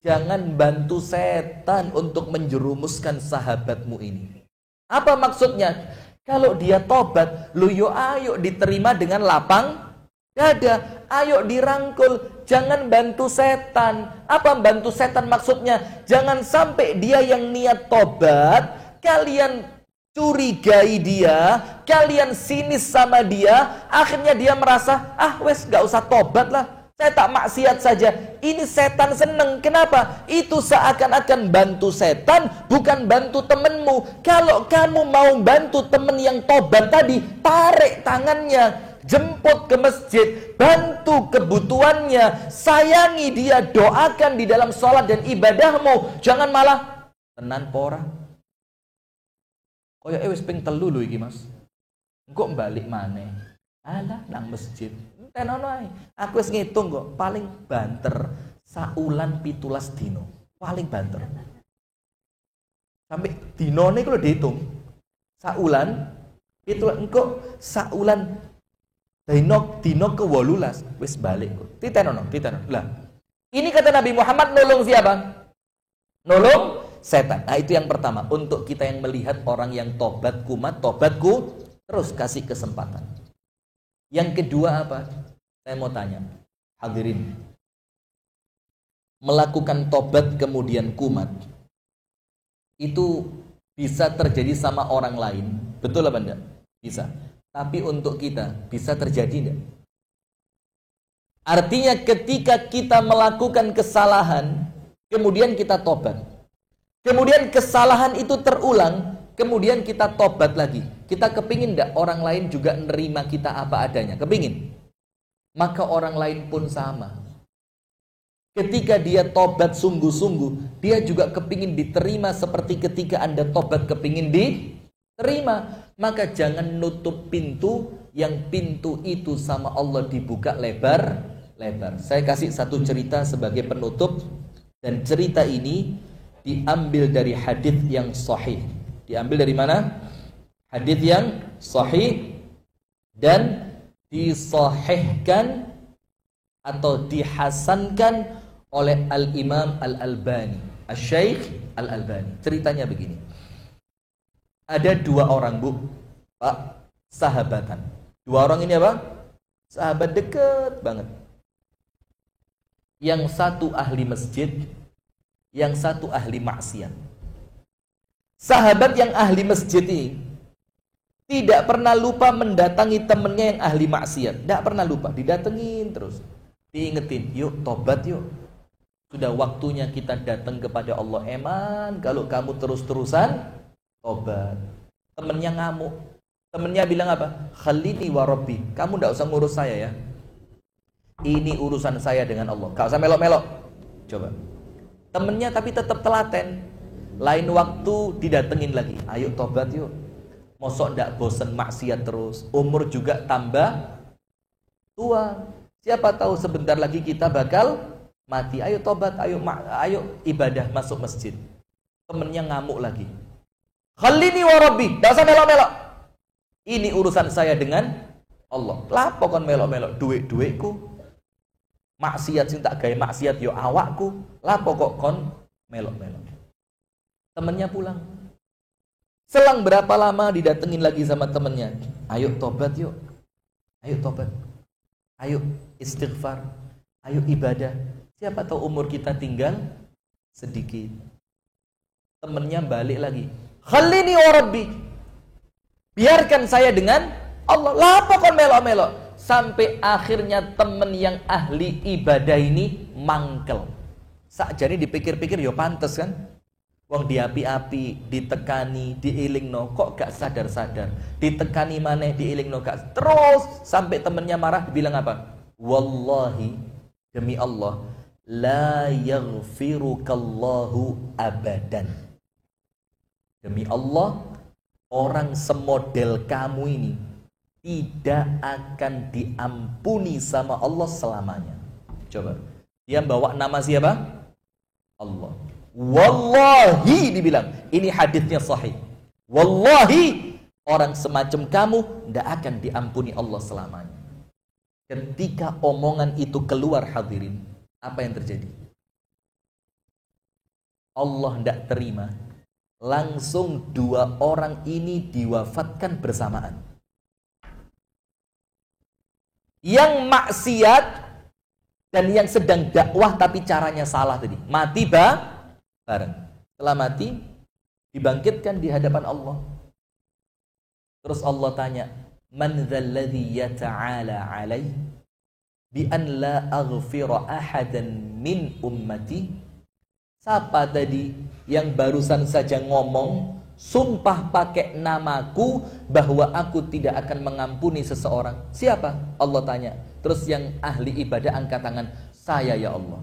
jangan bantu setan untuk menjerumuskan sahabatmu ini. Apa maksudnya? Kalau dia tobat, ayo diterima dengan lapang dada, ayo dirangkul, jangan bantu setan. Apa bantu setan maksudnya? Jangan sampai dia yang niat tobat, kalian curigai dia, kalian sinis sama dia, akhirnya dia merasa, wes gak usah tobat lah, Saya tak maksiat saja. Ini setan seneng. Kenapa? Itu seakan-akan bantu setan, bukan bantu temenmu. Kalau kamu mau bantu temen yang tobat tadi, tarik tangannya, jemput ke masjid, bantu kebutuhannya, sayangi dia, doakan di dalam sholat dan ibadahmu. Jangan malah tenan pora. Kaya wis ping 3 lho iki, Mas. Engko balik maneh. Alah nang masjid. Tenono ae. Aku wis ngitung kok, paling banter saulan 17 dino. Paling banter. Sampai dinone ku lho dihitung. Saulan 17 engko saulan dino ke 18 wis balik kok. Titenono. Lah, ini kata Nabi Muhammad nolong siapa? Nolong setan. Nah, itu yang pertama. Untuk kita yang melihat orang yang tobat kumat, tobatku, terus kasih kesempatan. Yang kedua apa? Saya mau tanya, hadirin. Melakukan tobat kemudian kumat, itu bisa terjadi sama orang lain. Betul apa enggak? Bisa. Tapi untuk kita, bisa terjadi enggak? Artinya ketika kita melakukan kesalahan, kemudian kita tobat. Kemudian kesalahan itu terulang, kemudian kita tobat lagi. Kita kepingin enggak orang lain juga nerima kita apa adanya? Kepingin? Maka orang lain pun sama. Ketika dia tobat sungguh-sungguh, dia juga kepingin diterima seperti ketika Anda tobat kepingin diterima. Maka jangan nutup pintu, yang pintu itu sama Allah dibuka lebar-lebar. Saya kasih satu cerita sebagai penutup, dan cerita ini diambil dari hadis yang sahih. Diambil dari mana? Hadis yang sahih dan disahihkan atau dihasankan oleh Al-Imam Al-Albani, Al-Syeikh Al-Albani. Ceritanya begini. Ada 2 orang, Bu, Pak, sahabatan. 2 orang ini apa? Sahabat dekat banget. Yang satu ahli masjid, yang satu ahli maksiat. Sahabat yang ahli masjid ini tidak pernah lupa mendatangi temennya yang ahli maksiat. Tidak pernah lupa, didatengin terus. Diingetin, yuk tobat yuk. Sudah waktunya kita datang kepada Allah. Eman, kalau kamu terus-terusan tobat. Temennya ngamuk. Temennya bilang apa? Khalini wa rabbi. Kamu tidak usah ngurus saya ya. Ini urusan saya dengan Allah. Gak usah melok-melok. Coba. Temennya tapi tetap telaten. Lain waktu didatengin lagi. Ayo tobat yuk. Mosok ndak bosen maksiat terus. Umur juga tambah tua. Siapa tahu sebentar lagi kita bakal mati. Ayo tobat, ayo ibadah, masuk masjid. Temennya ngamuk lagi. Khalini wa rabbi, ndak usah melok-melok. Ini urusan saya dengan Allah. Lapo kon melok-melok, duit-duitku. Maksiat sing tak gawe maksiat yo awakku. Lapo kok kon melok-melok. Temennya pulang. Selang berapa lama didatengin lagi sama temennya. Ayo tobat yuk. Ayo tobat. Ayo istighfar. Ayo ibadah. Siapa tahu umur kita tinggal sedikit. Temennya balik lagi. Khalini wa rabbi. Biarkan saya dengan Allah. Lapa kon melok-melok. Sampai akhirnya temen yang ahli ibadah ini mangkel. Sakjane dipikir-pikir yo pantes kan. Wong diapi-api, ditekani, diilingno, kok gak sadar-sadar. Ditekani maneh, diilingno gak. Terus sampai temennya marah, bilang apa? Wallahi, demi Allah, la yaghfirukallahu abadan. Demi Allah, orang semodel kamu ini tidak akan diampuni sama Allah selamanya. Coba, dia bawa nama siapa? Allah. Wallahi dibilang, ini hadisnya sahih. Wallahi, orang semacam kamu tidak akan diampuni Allah selamanya. Ketika omongan itu keluar hadirin, apa yang terjadi? Allah tidak terima. Langsung 2 orang ini diwafatkan bersamaan. Yang maksiat dan yang sedang dakwah tapi caranya salah tadi. Mati bareng. Setelah mati, dibangkitkan di hadapan Allah. Terus Allah tanya, man dzalladzi yata'ala alai? bi an la aghfira ahadan min ummati. Siapa tadi yang barusan saja ngomong sumpah pakai namaku bahwa aku tidak akan mengampuni seseorang? Siapa? Allah tanya. Terus yang ahli ibadah angkat tangan, saya ya Allah.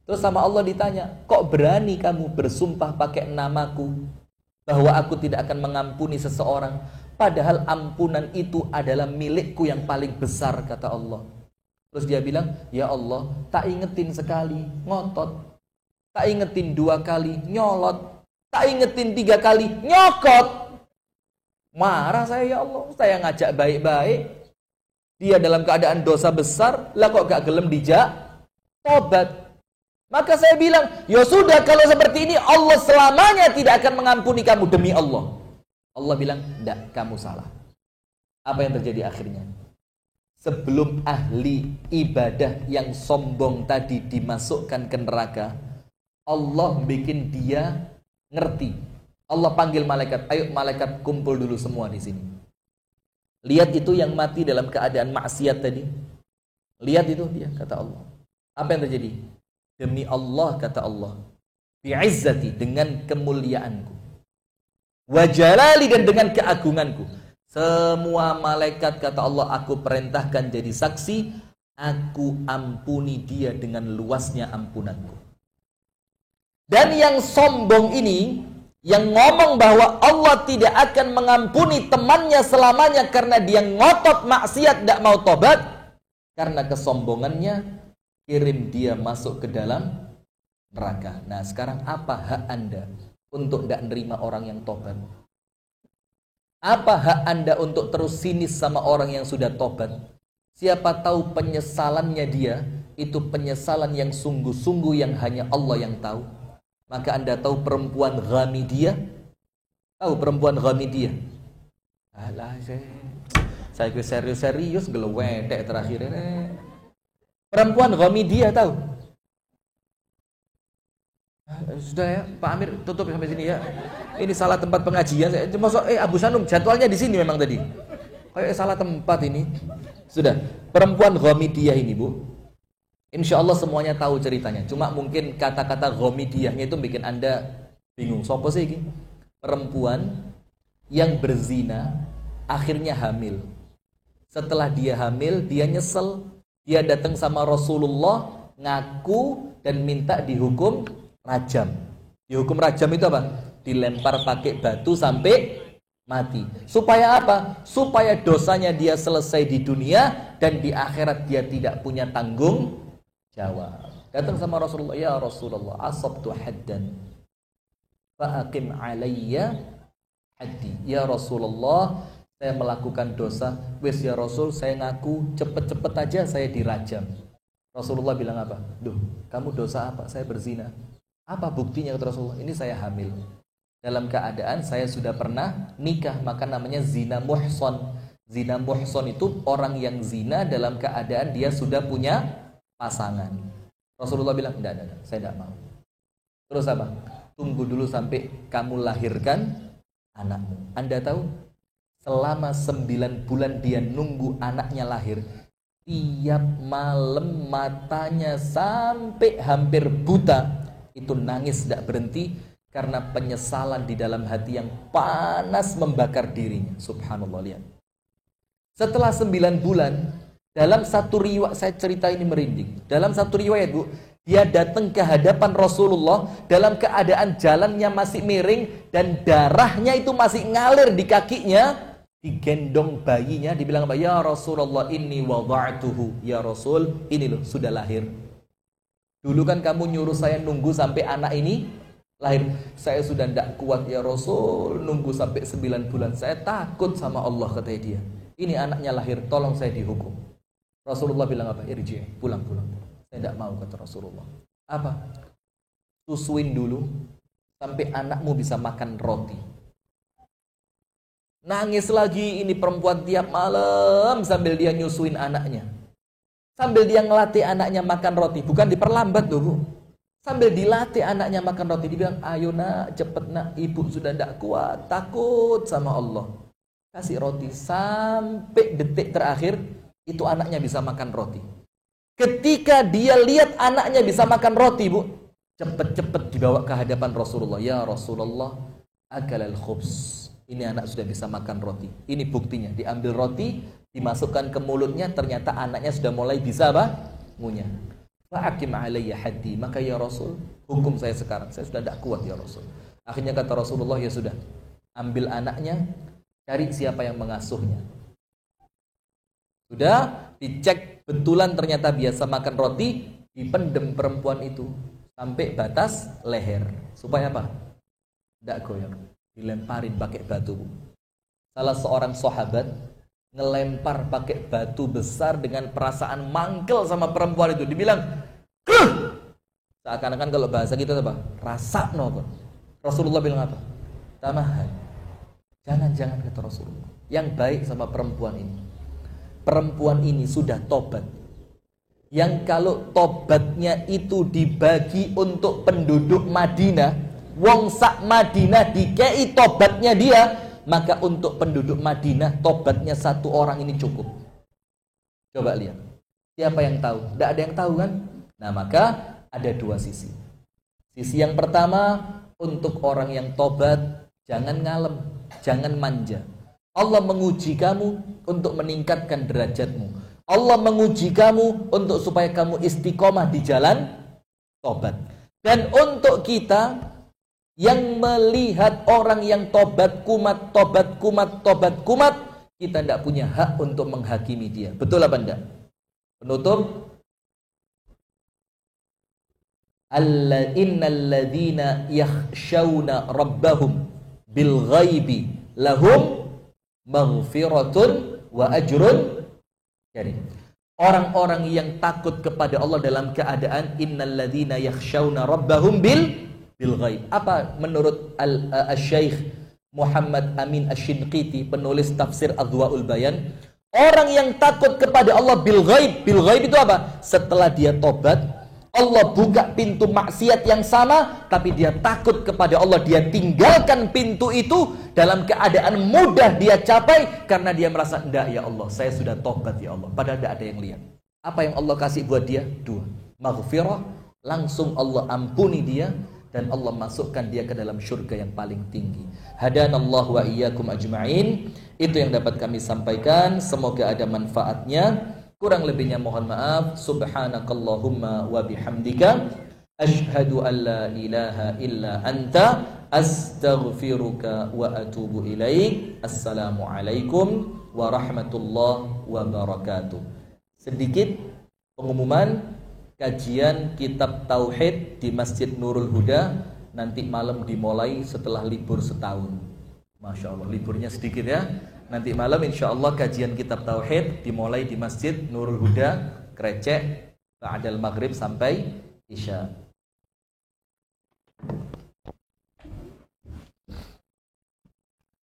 Terus sama Allah ditanya, kok berani kamu bersumpah pakai namaku bahwa aku tidak akan mengampuni seseorang, padahal ampunan itu adalah milikku yang paling besar, kata Allah. Terus dia bilang, ya Allah, tak ingetin sekali, ngotot. Tak ingetin 2 kali, nyolot. Tak ingetin 3 kali, nyokot. Marah saya, ya Allah, saya ngajak baik-baik. Dia dalam keadaan dosa besar, lah kok gak gelem dijak tobat. Maka saya bilang, ya sudah, kalau seperti ini Allah selamanya tidak akan mengampuni kamu demi Allah. Allah bilang, enggak, kamu salah. Apa yang terjadi akhirnya? Sebelum ahli ibadah yang sombong tadi dimasukkan ke neraka, Allah bikin dia ngerti. Allah panggil malaikat, ayo malaikat kumpul dulu semua di sini. Lihat itu yang mati dalam keadaan maksiat tadi. Lihat itu dia, kata Allah. Apa yang terjadi? Demi Allah, kata Allah, bi'izzati, dengan kemuliaanku, wa jalali, dan dengan keagunganku, semua malaikat, kata Allah, aku perintahkan jadi saksi, aku ampuni dia dengan luasnya ampunanku. Dan yang sombong ini, yang ngomong bahwa Allah tidak akan mengampuni temannya selamanya karena dia ngotot maksiat, tidak mau tobat, karena kesombongannya kirim dia masuk ke dalam neraka. Nah, sekarang apa hak Anda untuk tidak nerima orang yang tobat? Apa hak Anda untuk terus sinis sama orang yang sudah tobat? Siapa tahu penyesalannya dia itu penyesalan yang sungguh-sungguh yang hanya Allah yang tahu. Maka Anda tahu perempuan Ghamidiyah? Tahu perempuan Ghamidiyah? Alah, saya serius-serius gelewedek terakhir ini. Perempuan Ghamidiyah tahu? Sudah ya, Pak Amir, tutup sampai sini ya. Ini salah tempat pengajian. Masuk Abu Sanum, jadwalnya di sini memang tadi. Kayak salah tempat ini. Sudah, perempuan Ghamidiyah ini, Bu. Insya Allah semuanya tahu ceritanya. Cuma mungkin kata-kata Ghamidiyahnya itu bikin Anda bingung. Sopo sih ini? Perempuan yang berzina akhirnya hamil. Setelah dia hamil, dia nyesel. Dia datang sama Rasulullah, ngaku dan minta dihukum rajam. Dihukum rajam itu apa? Dilempar pakai batu sampai mati. Supaya apa? Supaya dosanya dia selesai di dunia dan di akhirat dia tidak punya tanggung jawab. Datang sama Rasulullah, ya Rasulullah, asabtu haddan fa'aqim alayya haddi. Ya Rasulullah, saya melakukan dosa, wes ya Rasul, saya ngaku, cepet-cepet aja saya dirajam. Rasulullah bilang apa? Duh, kamu dosa apa? Saya berzina. Apa buktinya, kata Rasulullah? Ini saya hamil. Dalam keadaan saya sudah pernah nikah, maka namanya zina muhson. Zina muhson itu orang yang zina dalam keadaan dia sudah punya pasangan. Rasulullah bilang, enggak, saya enggak mau. Terus apa? Tunggu dulu sampai kamu lahirkan anakmu. Anda tahu? Selama 9 bulan dia nunggu anaknya lahir. Tiap malam matanya sampai hampir buta. Itu nangis tidak berhenti karena penyesalan di dalam hati yang panas membakar dirinya. Subhanallah, lihat. Setelah 9 bulan, dalam satu riwayat, saya cerita ini merinding. Dalam satu riwayat, Bu, dia datang ke hadapan Rasulullah dalam keadaan jalannya masih miring dan darahnya itu masih ngalir di kakinya. Digendong bayinya, dibilang apa? Ya Rasulullah, inni wada'tuhu. Ya Rasul, ini loh sudah lahir. Dulu kan kamu nyuruh saya nunggu sampai anak ini lahir. Saya sudah tidak kuat ya Rasul, nunggu sampai 9 bulan. Saya takut sama Allah, kata dia. Ini anaknya lahir, tolong saya dihukum. Rasulullah bilang apa? Irji, pulang. Saya tidak mau, kata Rasulullah. Apa? Susuin dulu sampai anakmu bisa makan roti. Nangis lagi ini perempuan tiap malam sambil dia nyusuin anaknya. Sambil dia ngelatih anaknya makan roti. Bukan diperlambat loh, Bu. Sambil dilatih anaknya makan roti. Dibilang, ayo nak, cepet nak. Ibu sudah tidak kuat. Takut sama Allah. Kasih roti. Sampai detik terakhir, itu anaknya bisa makan roti. Ketika dia lihat anaknya bisa makan roti, Bu, cepet-cepet dibawa ke hadapan Rasulullah. Ya Rasulullah, akalal khubs. Ini anak sudah bisa makan roti. Ini buktinya. Diambil roti, dimasukkan ke mulutnya, ternyata anaknya sudah mulai bisa apa? Ngunyah. Fa'akim alayya haddi. Maka ya Rasul, hukum saya sekarang. Saya sudah tidak kuat ya Rasul. Akhirnya kata Rasulullah, ya sudah. Ambil anaknya, cari siapa yang mengasuhnya. Sudah dicek betulan ternyata biasa makan roti, dipendem perempuan itu sampai batas leher. Supaya apa? Tidak goyang. Dilemparin pakai batu. Salah seorang sahabat ngelempar pakai batu besar dengan perasaan mangkel sama perempuan itu. Dibilang, "Kuh!" Seakan-akan kalau bahasa kita apa? Rasa no. Rasulullah bilang apa? Tamahan. Jangan kata Rasulullah. Yang baik sama perempuan ini. Perempuan ini sudah tobat. Yang kalau tobatnya itu dibagi untuk penduduk Madinah, wong sak Madinah dikei tobatnya dia, maka untuk penduduk Madinah tobatnya satu orang ini cukup. Coba lihat. Siapa yang tahu? Tidak ada yang tahu kan? Nah, maka ada dua sisi. Sisi yang pertama, untuk orang yang tobat, jangan ngalem, jangan manja. Allah menguji kamu untuk meningkatkan derajatmu. Allah menguji kamu untuk supaya kamu istiqomah di jalan tobat. Dan untuk kita yang melihat orang yang tobat kumat, kita tidak punya hak untuk menghakimi dia. Betul apa enggak? Penutup. Innal ladzina yakhshawna rabbahum bil ghaibi lahum maghfiratun wa ajrun karim. Orang-orang yang takut kepada Allah dalam keadaan innal ladzina yakhshawna rabbahum bil ghaib. Apa menurut Al-Syaikh Muhammad Amin Asy-Shinqiti, penulis tafsir Adwaul Bayan? Orang yang takut kepada Allah bil ghaib. Bil ghaib itu apa? Setelah dia tobat, Allah buka pintu maksiat yang sama, tapi dia takut kepada Allah. Dia tinggalkan pintu itu dalam keadaan mudah dia capai, karena dia merasa, enggak ya Allah, saya sudah tobat ya Allah. Padahal tidak ada yang lihat. Apa yang Allah kasih buat dia? Dua. Maghfirah, langsung Allah ampuni dia, dan Allah masukkan dia ke dalam syurga yang paling tinggi. Hadanallahu wa iyyakum ajma'in. Itu yang dapat kami sampaikan. Semoga ada manfaatnya. Kurang lebihnya mohon maaf. Subhanakallahumma wa bihamdika asyhadu an la ilaha illa anta astaghfiruka wa atubu ilaik. Assalamualaikum warahmatullahi wabarakatuh. Sedikit pengumuman kajian kitab Tauhid di Masjid Nurul Huda nanti malam dimulai setelah libur setahun. Masya Allah, liburnya sedikit ya. Nanti malam insya Allah kajian kitab Tauhid dimulai di Masjid Nurul Huda, Krecek, ba'dal maghrib sampai Isya.